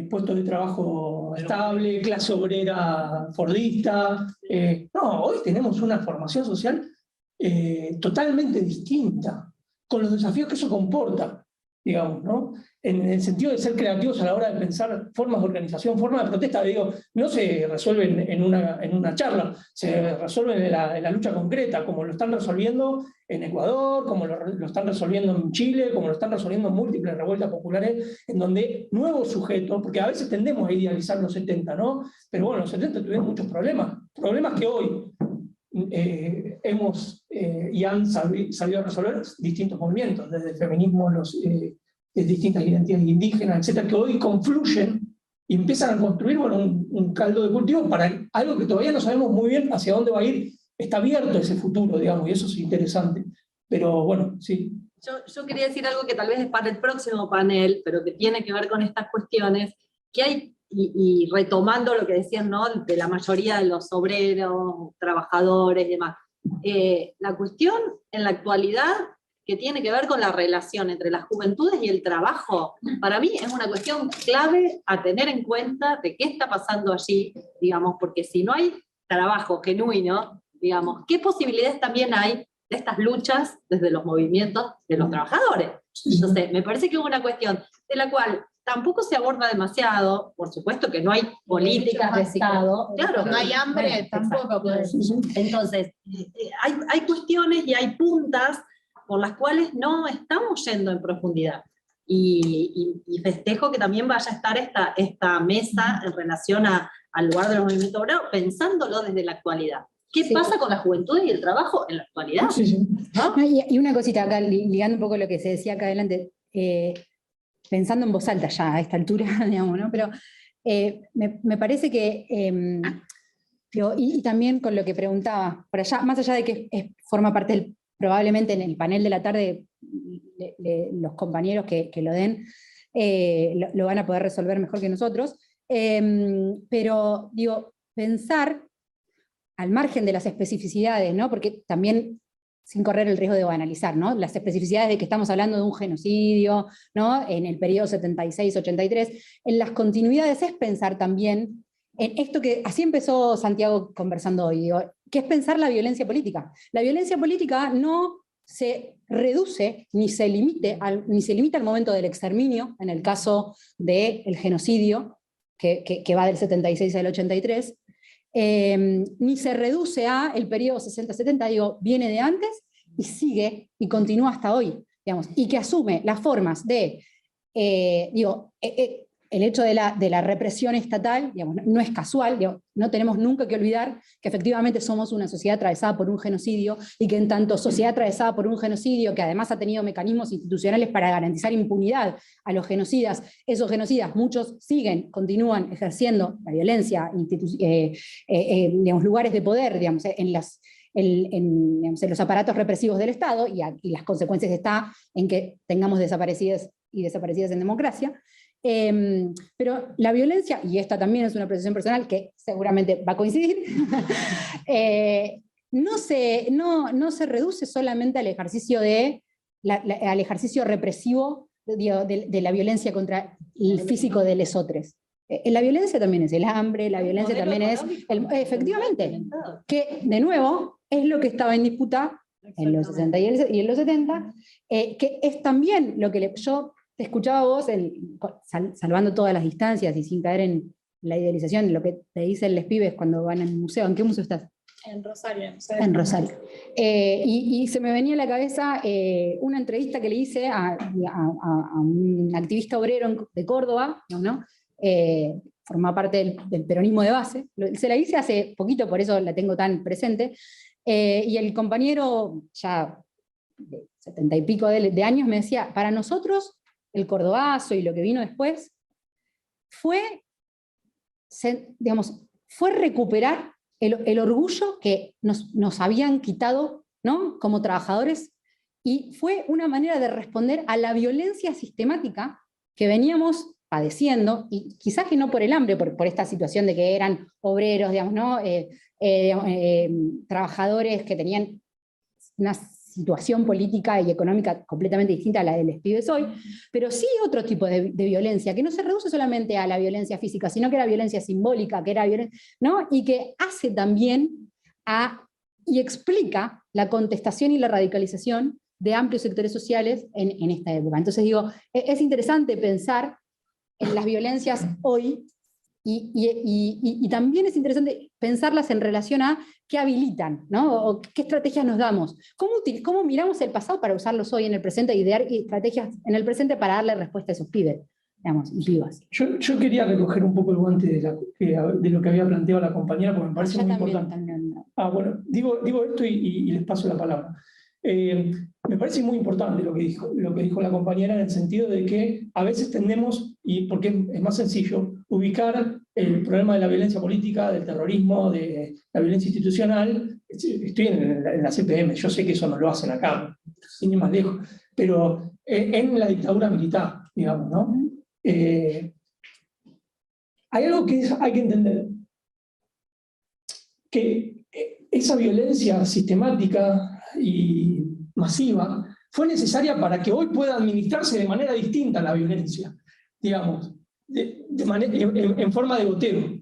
puestos de trabajo estable, clase obrera fordista. No, hoy tenemos una formación social totalmente distinta, con los desafíos que eso comporta, digamos, ¿no? En el sentido de ser creativos a la hora de pensar formas de organización, formas de protesta, digo, no se resuelven en una charla, se resuelven en la lucha concreta, como lo están resolviendo en Ecuador, como lo están resolviendo en Chile, como lo están resolviendo en múltiples revueltas populares, en donde nuevos sujetos, porque a veces tendemos a idealizar los 70, ¿no? Pero bueno, los 70 tuvieron muchos problemas que hoy hemos y han sabido resolver distintos movimientos, desde el feminismo, distintas identidades indígenas, etcétera, que hoy confluyen y empiezan a construir, bueno, un caldo de cultivo para algo que todavía no sabemos muy bien hacia dónde va a ir. Está abierto ese futuro, digamos, y eso es interesante. Pero bueno, sí. Yo quería decir algo que tal vez es para el próximo panel, pero que tiene que ver con estas cuestiones, que hay, y retomando lo que decían, ¿no?, de la mayoría de los obreros, trabajadores y demás. La cuestión en la actualidad que tiene que ver con la relación entre las juventudes y el trabajo, para mí es una cuestión clave a tener en cuenta de qué está pasando allí, digamos, porque si no hay trabajo genuino, digamos, ¿qué posibilidades también hay de estas luchas desde los movimientos de los trabajadores? Entonces, me parece que es una cuestión de la cual tampoco se aborda demasiado, por supuesto que no hay políticas de Estado, claro, no hay hambre, tampoco puede ser. Entonces, hay cuestiones y hay puntas por las cuales no estamos yendo en profundidad. Y festejo que también vaya a estar esta mesa en relación al lugar de los movimientos obreros, pensándolo desde la actualidad. ¿Qué pasa con la juventud y el trabajo en la actualidad? ¿No? Y una cosita acá, ligando un poco lo que se decía acá adelante, pensando en voz alta ya a esta altura, digamos, ¿no? Pero me parece que, y también con lo que preguntaba, por allá, más allá de que forma parte probablemente en el panel de la tarde, los compañeros que lo den, lo van a poder resolver mejor que nosotros, pero digo, pensar al margen de las especificidades, ¿no? Porque también, sin correr el riesgo de banalizar, ¿no?, las especificidades de que estamos hablando de un genocidio, ¿no?, en el periodo 76-83, en las continuidades es pensar también en esto que así empezó Santiago conversando hoy, digo, que es pensar la violencia política. La violencia política no se reduce ni se limita al momento del exterminio, en el caso del genocidio, que va del 76 al 83, ni se reduce a el periodo 60-70, digo, viene de antes y sigue y continúa hasta hoy. digamos, y que asume las formas de, el hecho de la represión estatal, digamos, no es casual, digamos, no tenemos nunca que olvidar que efectivamente somos una sociedad atravesada por un genocidio, y que en tanto sociedad atravesada por un genocidio, que además ha tenido mecanismos institucionales para garantizar impunidad a los genocidas, esos genocidas, muchos continúan ejerciendo la violencia, digamos, lugares de poder, digamos, en los aparatos represivos del Estado, y las consecuencias están en que tengamos desaparecidas y desaparecidas en democracia. Pero la violencia, y esta también es una apreciación personal que seguramente va a coincidir, no se reduce solamente al ejercicio, al ejercicio represivo de la violencia contra el físico de lesotres. La violencia también es el hambre, la violencia también es, efectivamente, que de nuevo es lo que estaba en disputa en los 60 y en los 70, que es también lo que yo te escuchaba a vos, salvando todas las distancias y sin caer en la idealización, lo que te dicen los pibes cuando van al museo. ¿En qué museo estás? En Rosario. En Rosario. Y se me venía a la cabeza una entrevista que le hice a un activista obrero de Córdoba, ¿no? Forma parte del peronismo de base. Se la hice hace poquito, por eso la tengo tan presente. Y el compañero, ya de 70 y pico de años, me decía, para nosotros el cordobazo y lo que vino después fue recuperar el orgullo que nos habían quitado, ¿no?, como trabajadores, y fue una manera de responder a la violencia sistemática que veníamos padeciendo, y quizás que no por el hambre, por esta situación de que eran obreros, digamos, ¿no? Trabajadores que tenían una situación política y económica completamente distinta a la de los pibes hoy, pero sí otro tipo de violencia, que no se reduce solamente a la violencia física, sino que era violencia simbólica, que era violencia, ¿no? Y que hace también y explica la contestación y la radicalización de amplios sectores sociales en esta época. Entonces digo, es interesante pensar en las violencias hoy, y también es interesante pensarlas en relación a qué habilitan, ¿no? O qué estrategias nos damos. ¿Cómo miramos el pasado para usarlos hoy en el presente, idear estrategias en el presente para darle respuesta a esos pibes, digamos, y pibas? Yo quería recoger un poco el guante de lo que había planteado la compañera, porque me parece muy importante. Bueno, digo esto y les paso la palabra. Me parece muy importante lo que dijo la compañera, en el sentido de que a veces tendemos, y porque es más sencillo, ubicar el problema de la violencia política, del terrorismo, de la violencia institucional. Estoy en la CPM, yo sé que eso no lo hacen acá, sin ir más lejos, pero en la dictadura militar, digamos, ¿no? Hay algo que hay que entender, que esa violencia sistemática y masiva fue necesaria para que hoy pueda administrarse de manera distinta la violencia, digamos, en forma de goteo,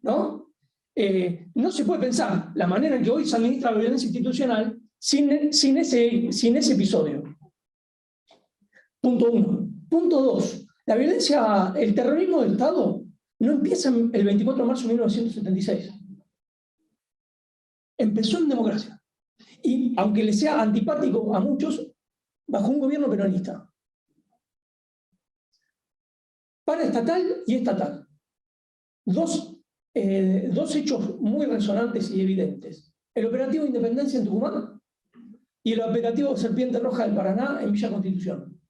¿no? No se puede pensar la manera en que hoy se administra la violencia institucional sin ese episodio. Punto 1. Punto 2. La violencia, el terrorismo del Estado no empieza el 24 de marzo de 1976. Empezó en democracia. Y aunque le sea antipático a muchos, bajo un gobierno peronista. Paraestatal y estatal. Dos hechos muy resonantes y evidentes. El operativo Independencia en Tucumán y el operativo Serpiente Roja del Paraná en Villa Constitución.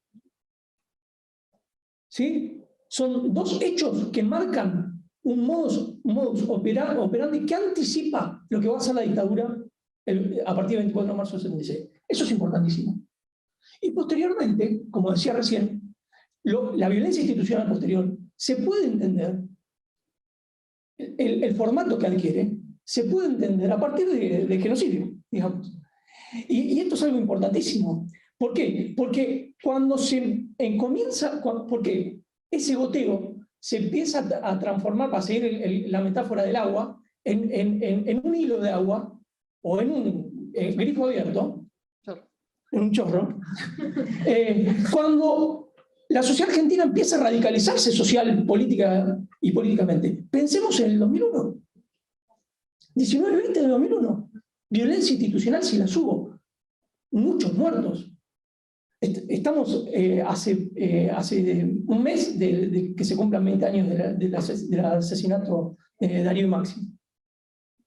¿Sí? Son dos hechos que marcan un modus operandi que anticipa lo que va a ser la dictadura a partir del 24 de marzo del 76. Eso es importantísimo. Y posteriormente, como decía recién, la violencia institucional posterior se puede entender, el formato que adquiere, se puede entender a partir de genocidio, digamos. Y esto es algo importantísimo. ¿Por qué? Porque cuando porque ese goteo se empieza a transformar, para seguir la metáfora del agua, en un hilo de agua, o en un grifo abierto, en un chorro, cuando la sociedad argentina empieza a radicalizarse social, política y políticamente. Pensemos en el 2001. 19-20 de 2001. Violencia institucional si las hubo. Muchos muertos. estamos hace un mes de que se cumplan 20 años del asesinato de Darío y Maxi.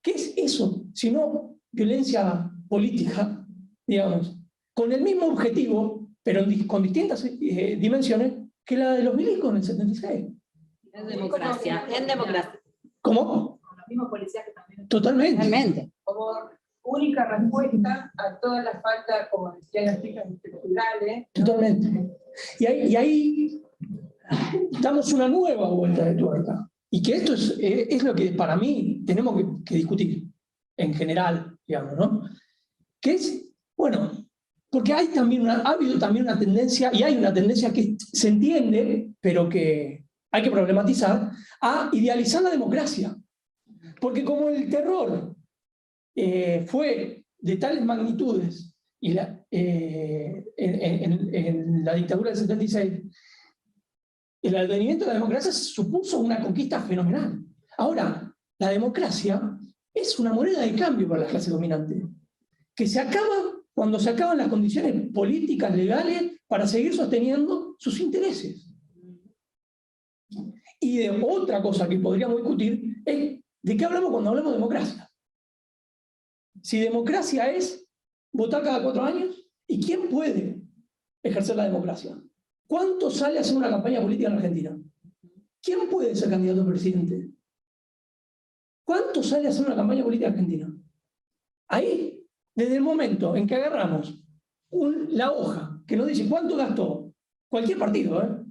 ¿Qué es eso? Sino violencia política, digamos, con el mismo objetivo, pero con distintas dimensiones, que la de los milicos en el 76. En democracia, en democracia. ¿Cómo? Con los mismos policías que también. Totalmente. Como única respuesta a toda la falta, como decían las chicas estructurales. Totalmente. Y ahí damos una nueva vuelta de tuerca. Y que esto es lo que para mí tenemos que discutir, en general, digamos, ¿no? Que es, bueno, porque ha habido también una tendencia, y hay una tendencia que se entiende, pero que hay que problematizar, a idealizar la democracia. Porque como el terror fue de tales magnitudes y en la dictadura del 76, el advenimiento de la democracia supuso una conquista fenomenal. Ahora, la democracia es una moneda de cambio para la clase dominante, que se acaba cuando se acaban las condiciones políticas, legales, para seguir sosteniendo sus intereses. Y de otra cosa que podríamos discutir es de qué hablamos cuando hablamos de democracia. Si democracia es votar cada 4 años, ¿y quién puede ejercer la democracia? ¿Cuánto sale a hacer una campaña política en Argentina? ¿Quién puede ser candidato a presidente? ¿Cuánto sale a hacer una campaña política en Argentina? Ahí, desde el momento en que agarramos la hoja que nos dice cuánto gastó cualquier partido,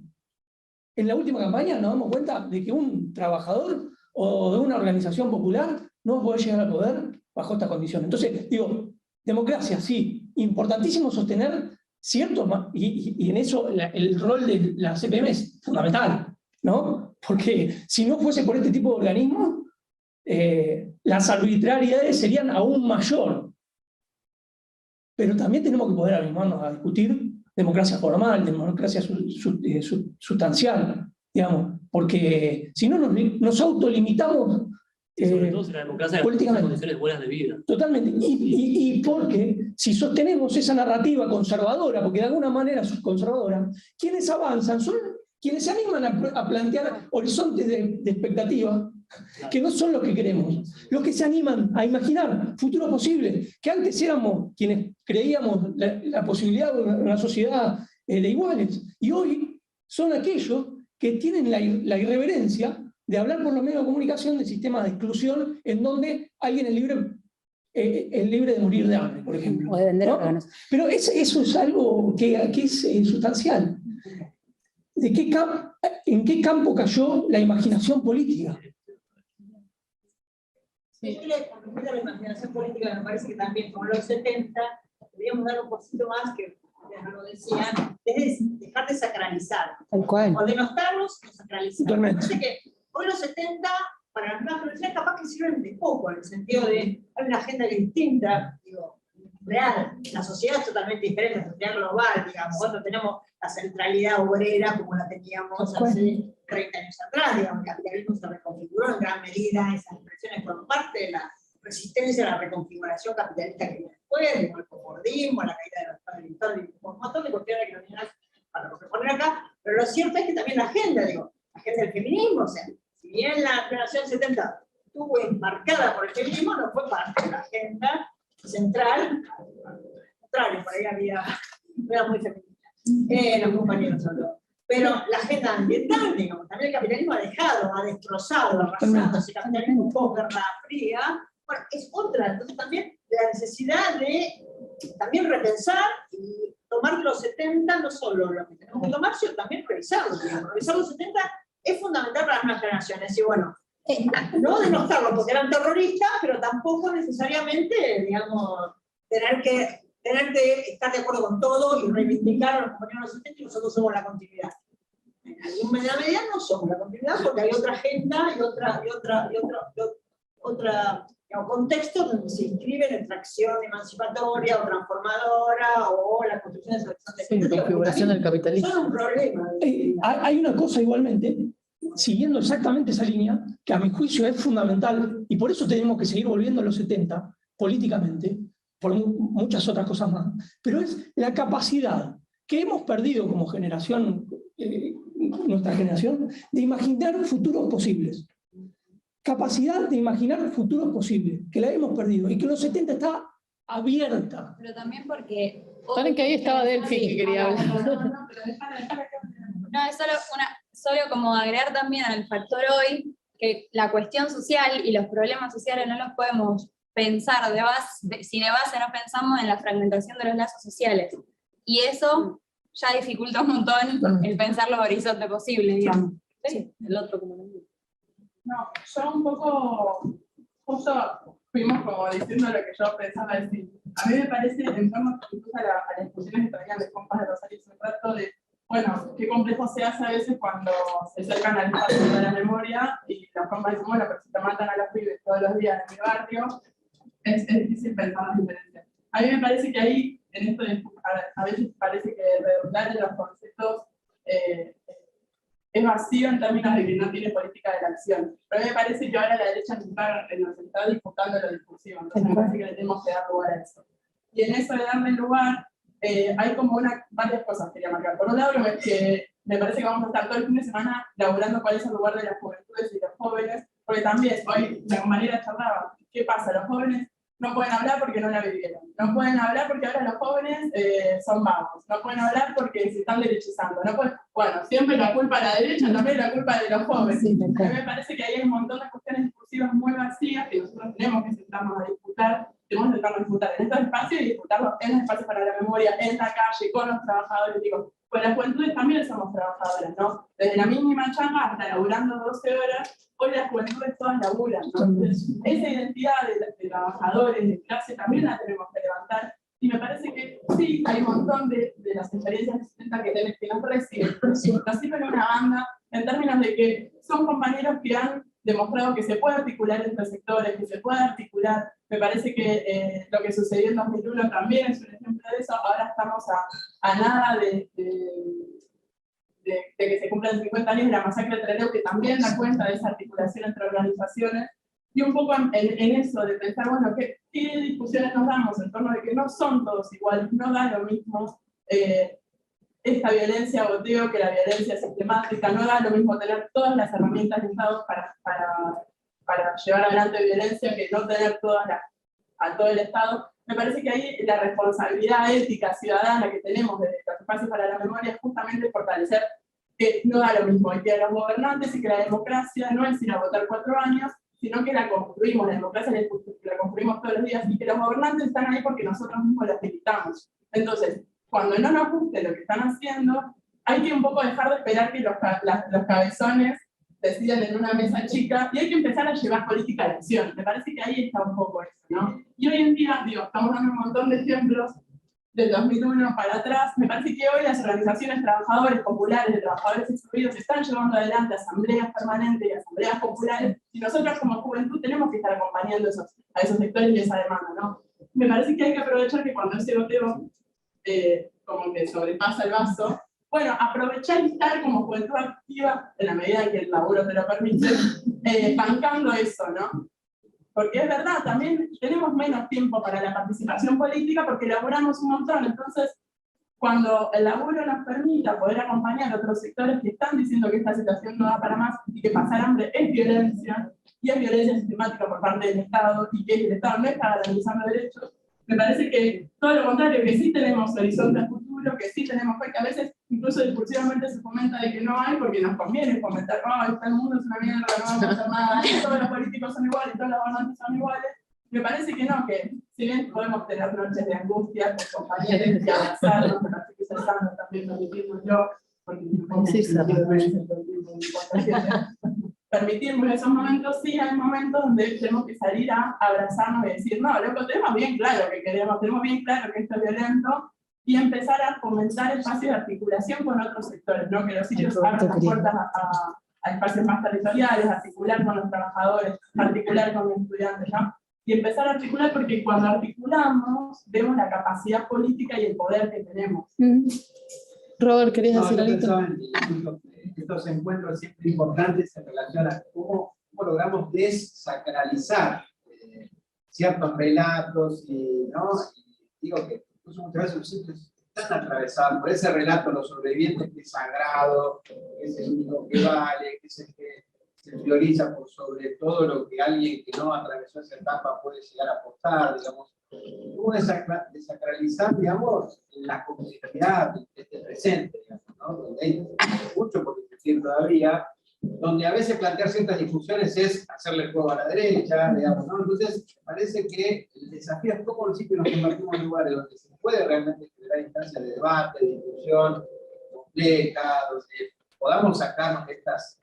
en la última campaña nos damos cuenta de que un trabajador o de una organización popular no puede llegar al poder bajo estas condiciones. Entonces, digo, democracia, sí, importantísimo sostener cierto, y en eso el rol de la CPM es fundamental, ¿no? Porque si no fuese por este tipo de organismos, las arbitrariedades serían aún mayor. Pero también tenemos que poder animarnos a discutir democracia formal, democracia sustancial, digamos, porque si no nos autolimitamos sobre todo si la democracia garantizan condiciones buenas de vida. Totalmente. Y porque si sostenemos esa narrativa conservadora, porque de alguna manera es conservadora, quienes avanzan son quienes se animan a plantear horizontes de expectativa que no son los que queremos, los que se animan a imaginar futuros posibles, que antes éramos quienes creíamos la posibilidad de una sociedad de iguales, y hoy son aquellos que tienen la irreverencia de hablar por los medios de comunicación de sistemas de exclusión en donde alguien es libre de morir de hambre, por ejemplo. O de vender órganos. Pero eso es algo que es sustancial. ¿En qué campo cayó la imaginación política? Sí. Con la imaginación política me parece que también, como en los 70, deberíamos dar un poquito más, que ya lo decían, es dejar de sacralizar. O denostarlos y sacralizar. Totalmente. Que hoy los 70, para las nuevas generaciones, capaz que sirven de poco, en el sentido de hay una agenda que es distinta, digo, real. La sociedad es totalmente diferente, la sociedad global, digamos. Nosotros tenemos la centralidad obrera como la teníamos hace 30 años atrás, digamos. El capitalismo se reconfiguró en gran medida, esas expresiones fueron parte de la resistencia a la reconfiguración capitalista que viene después, el cofordismo, la caída de los estados del un montón de cuestiones que no vienen para proponer acá, pero lo cierto es que también la agenda del feminismo, o sea, si bien la generación 70 estuvo enmarcada por el feminismo, no fue parte de la agenda central, contrario, por ahí era muy feminista, los compañeros solo. Pero la agenda ambiental, digamos, también el capitalismo ha dejado, ha destrozado, ha arrasado, ese capitalismo post-guerra fría, bueno, es otra, entonces también la necesidad de también repensar y tomar los 70, no solo lo que tenemos que tomar, sino también revisarlos, digamos. Revisar los 70 es fundamental para las nuevas generaciones, y bueno, no denostarlos porque eran terroristas, pero tampoco necesariamente, digamos, tener que estar de acuerdo con todo y reivindicar a los compañeros de los 70 y nosotros somos la continuidad. En alguna medida no somos la continuidad porque hay otra agenda y otra digamos, contexto donde se inscribe la extracción emancipatoria o transformadora o la construcción de la configuración del capitalismo. Son un problema. Hay una cosa igualmente, siguiendo exactamente esa línea, que a mi juicio es fundamental, y por eso tenemos que seguir volviendo a los 70, políticamente, por muchas otras cosas más, pero es la capacidad que hemos perdido como generación, nuestra generación, de imaginar futuros posibles. Capacidad de imaginar futuros posibles, que la hemos perdido, y que en los 70 está abierta. Pero también porque... Saben que ahí estaba Delphi que quería hablar. No, es solo como agregar también al factor hoy, que la cuestión social y los problemas sociales no los podemos pensar si de base no pensamos en la fragmentación de los lazos sociales. Y eso ya dificulta un montón el pensar los horizontes posibles, digamos. Sí, el otro como No, yo un poco, justo fuimos como diciendo lo que yo pensaba decir. A mí me parece, en torno incluso a las discusiones que traían de compas de Rosario hace un rato, de, bueno, qué complejo se hace a veces cuando se acercan al espacio de la memoria y los compas dicen, bueno, pero si te matan a los pibes todos los días en mi barrio, es difícil pensar las diferencias. A mí me parece que ahí, en esto a veces parece que redundar en los conceptos es vacío en términos de que no tiene política de la acción. Pero a mí me parece que ahora la derecha nos está disputando lo discursivo, entonces me parece que le tenemos que dar lugar a eso. Y en eso de darle lugar, hay como varias cosas que quería marcar. Por un lado, que me parece que vamos a estar todo el fin de semana laburando cuál es el lugar de las juventudes y los jóvenes, porque también hoy la compañera charlaba, ¿qué pasa? Los jóvenes no pueden hablar porque no la vivieron, no pueden hablar porque ahora los jóvenes son vagos, no pueden hablar porque se están derechizando, bueno, siempre la culpa de la derecha, también la culpa de los jóvenes. Sí, a mí me parece que hay un montón de cuestiones discursivas muy vacías que nosotros tenemos que sentarnos a disputar, tenemos que sentarnos a disputar en estos espacios y disputarlos en los espacios para la memoria, en la calle, con los trabajadores, digo, pues las juventudes también somos trabajadoras, ¿no? Desde la mínima chamba hasta laburando 12 horas, hoy las juventudes todas laburan, ¿no? Entonces, esa identidad de trabajadores, de clase, también la tenemos que levantar, y me parece que sí, hay un montón de las experiencias de 70 que nos reciben, nos sirven una banda, en términos de que son compañeros que han demostrado que se puede articular entre sectores, que se puede articular. Me parece que lo que sucedió en 2001 también es un ejemplo de eso. Ahora estamos a nada de que se cumplan 50 años de la masacre de Trelew, que también da cuenta de esa articulación entre organizaciones, y un poco en eso de pensar, bueno, ¿qué discusiones nos damos en torno de que no son todos iguales, no da lo mismo esta violencia boteo que la violencia sistemática, no da lo mismo tener todas las herramientas de Estado para llevar adelante violencia que no tener a todo el Estado. Me parece que ahí la responsabilidad ética ciudadana que tenemos desde los espacios para la memoria es justamente fortalecer que no da lo mismo, y que los gobernantes y que la democracia no es ir a votar 4 años, sino que la construimos, la democracia la construimos todos los días, y que los gobernantes están ahí porque nosotros mismos las militamos. Entonces, cuando no nos guste lo que están haciendo, hay que un poco dejar de esperar que los cabezones decidan en una mesa chica, y hay que empezar a llevar política a la acción. Me parece que ahí está un poco eso, ¿no? Y hoy en día, digo, estamos dando un montón de ejemplos del 2001 para atrás. Me parece que hoy las organizaciones trabajadores populares, de trabajadores excluidos, están llevando adelante asambleas permanentes y asambleas populares, y nosotros como juventud tenemos que estar acompañando a esos sectores y esa demanda, ¿no? Me parece que hay que aprovechar que cuando ese boteo como que sobrepasa el vaso, bueno, aprovechar y estar como juventud activa, en la medida en que el laburo te lo permite, bancando eso, ¿no? Porque es verdad, también tenemos menos tiempo para la participación política porque laburamos un montón. Entonces, cuando el laburo nos permita poder acompañar a otros sectores que están diciendo que esta situación no da para más y que pasar hambre es violencia, y es violencia sistemática por parte del Estado, y que el Estado no está garantizando derechos, me parece que todo lo contrario, que sí tenemos horizonte al futuro, que sí tenemos fe, que a veces incluso discursivamente se fomenta de que no hay, porque nos conviene fomentar, el mundo es una mierda, no vamos a hacer nada, todos los políticos son iguales, todos los gobernantes son iguales. Me parece que no, que si bien podemos tener noches de angustia con compañeros y abrazarnos, me parece que es sano también permitirnos yo, porque no permitirnos esos momentos, sí hay momentos donde tenemos que salir a abrazarnos y decir, no, loco, tenemos bien claro que queremos, tenemos bien claro que esto es violento, y empezar a fomentar espacios de articulación con otros sectores, ¿no? Que los sitios abran las puertas a espacios más territoriales, articular con los trabajadores, articular con los estudiantes, ¿no? Y empezar a articular, porque cuando articulamos vemos la capacidad política y el poder que tenemos. Robert, ¿querías decir algo? Estos encuentros siempre importantes en relación a cómo logramos desacralizar ciertos relatos, ¿no? Y digo que incluso muchas veces los sitios están atravesadas por ese relato de los sobrevivientes que es sagrado, que es el único que vale, que es el que se prioriza por sobre todo lo que alguien que no atravesó esa etapa puede llegar a aportar, digamos. ¿Cómo desacralizar, digamos, la complejidad de este presente, digamos, ¿no? Donde hay mucho por discutir todavía, donde a veces plantear ciertas discusiones es hacerle juego a la derecha, digamos, ¿no? Entonces, parece que el desafío es cómo los sitios nos convertimos en lugares donde se puede realmente generar instancias de debate, de discusión compleja, donde podamos sacarnos estos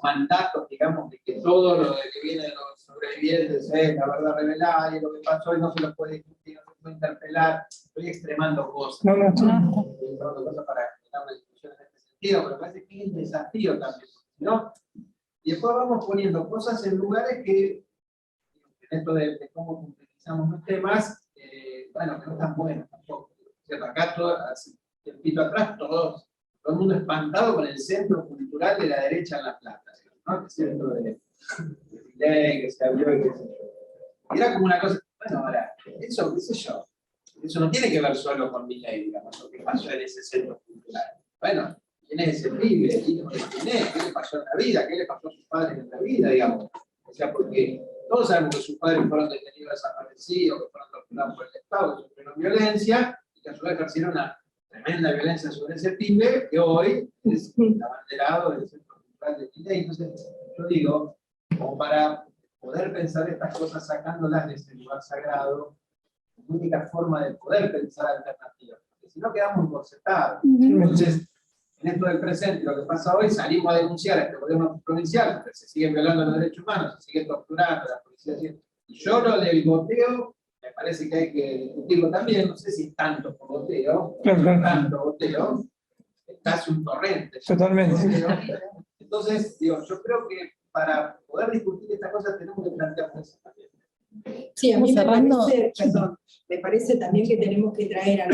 mandatos, digamos, de que todo lo que viene de los sobrevivientes es la verdad revelada y lo que pasó y no se lo puede discutir, no se puede interpelar. Estoy extremando cosas. Extremando cosas para generar una discusión en este sentido, pero parece que es el desafío también, ¿no? Y después vamos poniendo cosas en lugares que, en esto de cómo complejizamos los temas, bueno, que no están buenos tampoco. O sea, acá, hace tiempito atrás, todo el mundo espantado con el centro cultural de la derecha en La Plata, ¿no? El centro de Milei, que se abrió y qué sé yo. Era como una cosa, bueno, ahora, eso, qué sé yo, eso no tiene que ver solo con Milei, digamos, lo que pasó en ese centro cultural. Bueno, ¿quién es ese pibe? ¿Quién es? ¿Qué le pasó en la vida? ¿Qué le pasó a sus padres en la vida, digamos? O sea, porque todos sabemos que sus padres fueron detenidos, desaparecidos, que fueron torturados por el Estado, que sufrieron violencia, y que a su vez ejercieron una tremenda violencia sobre ese pibe, que hoy es el abanderado del Centro Cultural de Milei. Entonces, yo digo, como para poder pensar estas cosas sacándolas de ese lugar sagrado, es la única forma de poder pensar alternativas, porque si no quedamos encorsetados. Entonces, en esto del presente, lo que pasa hoy, salimos a denunciar a este gobierno provincial, porque se siguen violando los derechos humanos, se sigue torturando, la policía sigue... Y yo lo del goteo, me parece que hay que discutirlo también, no sé si es tanto por goteo, tanto goteo, es casi un torrente. Totalmente. Entonces, digo, yo creo que para poder discutir estas cosas tenemos que plantear eso también. Sí, a mí me parece también que tenemos que traer a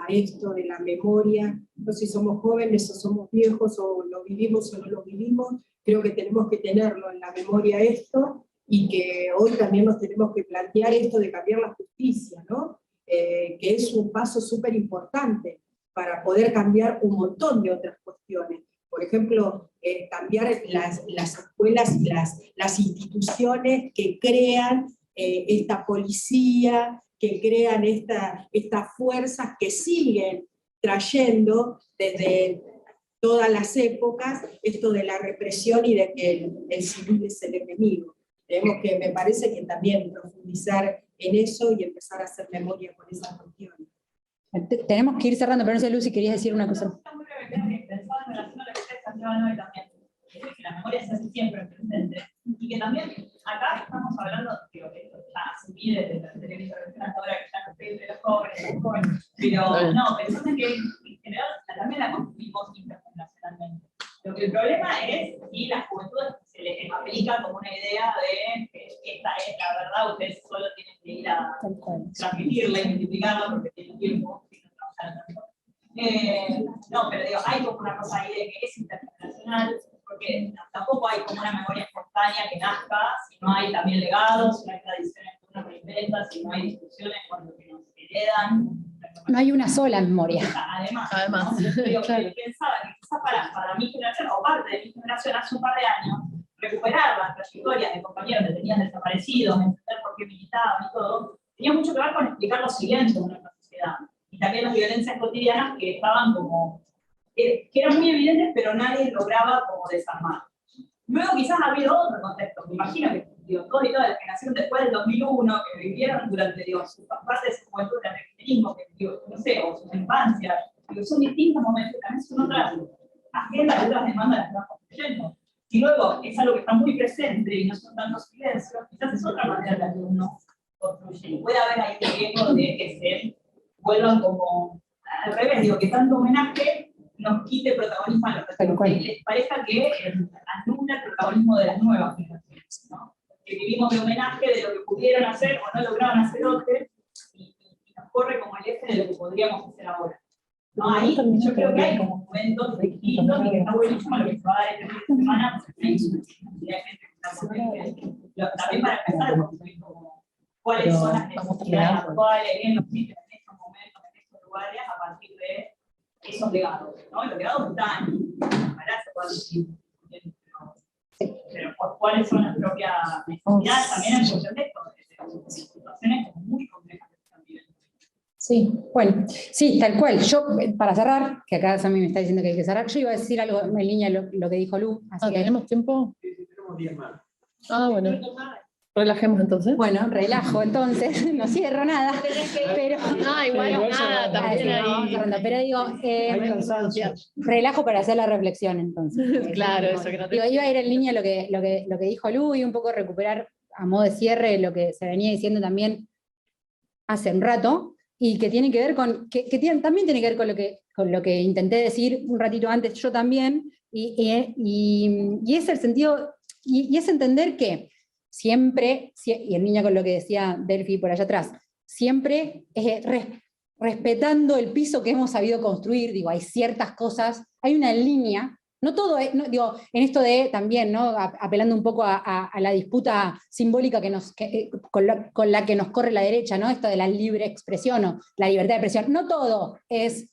esto de la memoria, no sé si somos jóvenes o somos viejos, o lo vivimos o no lo vivimos, creo que tenemos que tenerlo en la memoria esto, y que hoy también nos tenemos que plantear esto de cambiar la justicia, ¿no? Que es un paso súper importante para poder cambiar un montón de otras cuestiones. Por ejemplo, cambiar las escuelas y las instituciones que crean esta policía, que crean estas fuerzas que siguen trayendo desde todas las épocas esto de la represión y de que el civil es el enemigo. Tenemos que, me parece que también profundizar en eso y empezar a hacer memoria con esas cuestiones. Tenemos que ir cerrando, pero no sé, Lucy, querías decir una cosa. Pensaba en relación a lo que ustedes planteaban hoy también, que la memoria se hace siempre presente, y que también acá estamos hablando, digo, que ya asumí desde la anterior intervención hasta ahora, que ya no estoy entre los jóvenes, pero no, pensando en que en general también la construimos intergeneracionalmente. Lo que el problema es si la juventud se les aplica como una idea de que esta es la verdad, ustedes solo tienen que ir a transmitirla y multiplicarla porque tienen tiempo y no trabajar tanto. No, pero digo, hay como una cosa ahí de que es intergeneracional, porque tampoco hay como una memoria espontánea que nazca, si no hay también legados, si no hay tradiciones que uno reinventa, si no hay discusiones cuando que nos heredan. No hay una sola memoria. Además. Digo, claro. Pensaba que quizás para mi generación, o parte de mi generación, hace un par de años, recuperar las trayectorias de compañeros que tenían desaparecidos, entender por qué militaban y todo, tenía mucho que ver con explicar los silencios de nuestra sociedad. Y también las violencias cotidianas que estaban como, que eran muy evidentes, pero nadie lograba como desarmar. Luego quizás ha habido otro contexto. Me imagino que todos y todas las que nacieron después del 2001, que vivieron durante sus partes de su juventud en el kirchnerismo, que no sé, o sus infancias, son distintos momentos, también son otras agendas, otras demandas las que van construyendo. Y luego es algo que está muy presente y no son tantos silencios, quizás es otra manera en la que uno construye. Puede haber ahí un riesgo de que se vuelvan como al revés, digo, que tanto homenaje nos quite protagonismo a los recientes, que les parezca que anula el protagonismo de las nuevas generaciones, ¿no? Que vivimos de homenaje de lo que pudieron hacer o no lograron hacer otros, y nos corre como el eje de lo que podríamos hacer ahora. ¿No? Ahí yo creo que hay como momentos distintos y que está buenísimo lo que se va a dar este fin de semana, porque hay una cantidad de gente que está potente, también para empezar a construir como cuáles son las necesidades actuales en los sitios, en estos momentos, en lugares a partir de esos legados, ¿no? Los legados están, ojalá se puedan decir, pero ¿cuáles son las propias necesidades también en función de esto? De situaciones muy complejas que están viviendo. Sí, bueno, sí, tal cual. Yo, para cerrar, que acá Sammy me está diciendo que hay que cerrar, yo iba a decir algo en línea de lo que dijo Lu. Así que... ¿Tenemos tiempo? Sí, tenemos 10 más. Bueno. Relajemos entonces. Bueno, relajo entonces, no cierro nada, pero... igual nada, también ahí. Pero digo, relajo para hacer la reflexión entonces. Claro, eso que no te... Digo, iba a ir en línea lo que dijo Lu y un poco recuperar a modo de cierre lo que se venía diciendo también hace un rato, y que tiene que ver con, también tiene que ver con lo que intenté decir un ratito antes yo también, y es el sentido, y es entender que siempre, y en línea con lo que decía Delphi por allá atrás, siempre respetando el piso que hemos sabido construir, digo, hay ciertas cosas, hay una línea, no todo es, no, digo, en esto de también, ¿no? Apelando un poco a la disputa simbólica con la que nos corre la derecha, ¿no? Esto de la libre expresión o la libertad de expresión, no todo es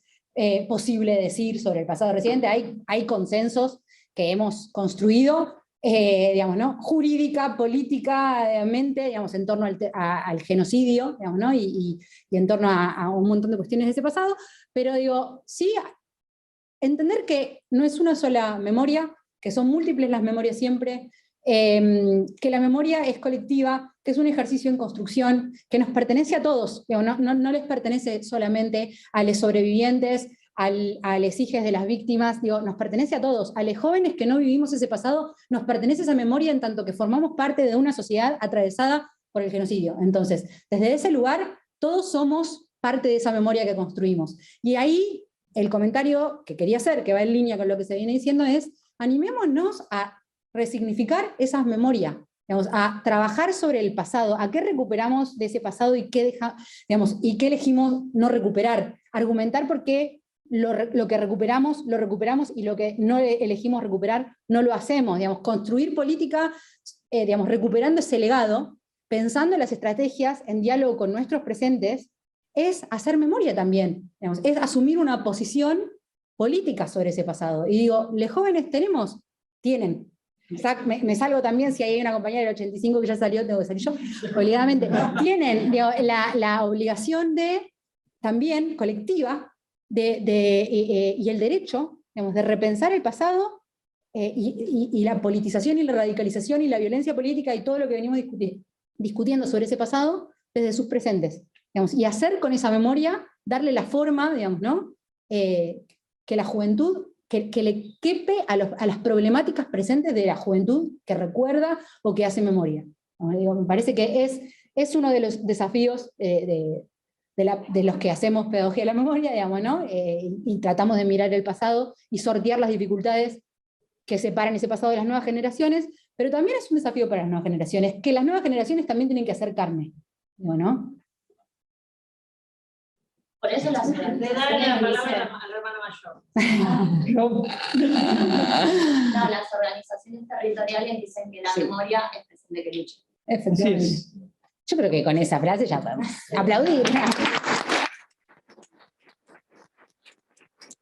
posible decir sobre el pasado reciente, hay consensos que hemos construido, digamos, ¿no? Jurídica, políticamente, digamos, en torno al genocidio, digamos, ¿no? y en torno a un montón de cuestiones de ese pasado, pero digo, sí, entender que no es una sola memoria, que son múltiples las memorias siempre, que la memoria es colectiva, que es un ejercicio en construcción, que nos pertenece a todos, digamos, no les pertenece solamente a los sobrevivientes, a los hijos de las víctimas, digo, nos pertenece a todos, a los jóvenes que no vivimos ese pasado, nos pertenece esa memoria en tanto que formamos parte de una sociedad atravesada por el genocidio. Entonces, desde ese lugar, todos somos parte de esa memoria que construimos. Y ahí, el comentario que quería hacer, que va en línea con lo que se viene diciendo, es, animémonos a resignificar esas memorias, digamos, a trabajar sobre el pasado, a qué recuperamos de ese pasado y qué y qué elegimos no recuperar, argumentar por qué lo que recuperamos, lo recuperamos, y lo que no elegimos recuperar, no lo hacemos, digamos, construir política, digamos, recuperando ese legado, pensando en las estrategias en diálogo con nuestros presentes, es hacer memoria también, digamos, es asumir una posición política sobre ese pasado. Y digo, los jóvenes tienen, me salgo también, si hay una compañera del 85 que ya salió, tengo que salir yo, obligadamente, tienen digo, la obligación de, también colectiva, y el derecho, digamos, de repensar el pasado, y la politización y la radicalización y la violencia política y todo lo que venimos discutiendo sobre ese pasado desde sus presentes, digamos, y hacer con esa memoria, darle la forma, digamos, ¿no? Que la juventud, que le quepe a las problemáticas presentes de la juventud que recuerda o que hace memoria. Digo, me parece que es uno de los desafíos de los que hacemos pedagogía de la memoria, digamos, ¿no? Y tratamos de mirar el pasado y sortear las dificultades que separan ese pasado de las nuevas generaciones, pero también es un desafío para las nuevas generaciones, que las nuevas generaciones también tienen que hacer carne, digo, ¿no? Por eso la de darle la palabra al hermano mayor. No, las organizaciones territoriales dicen que la memoria es presente que lucha. Efectivamente. Yo creo que con esa frase ya podemos aplaudir.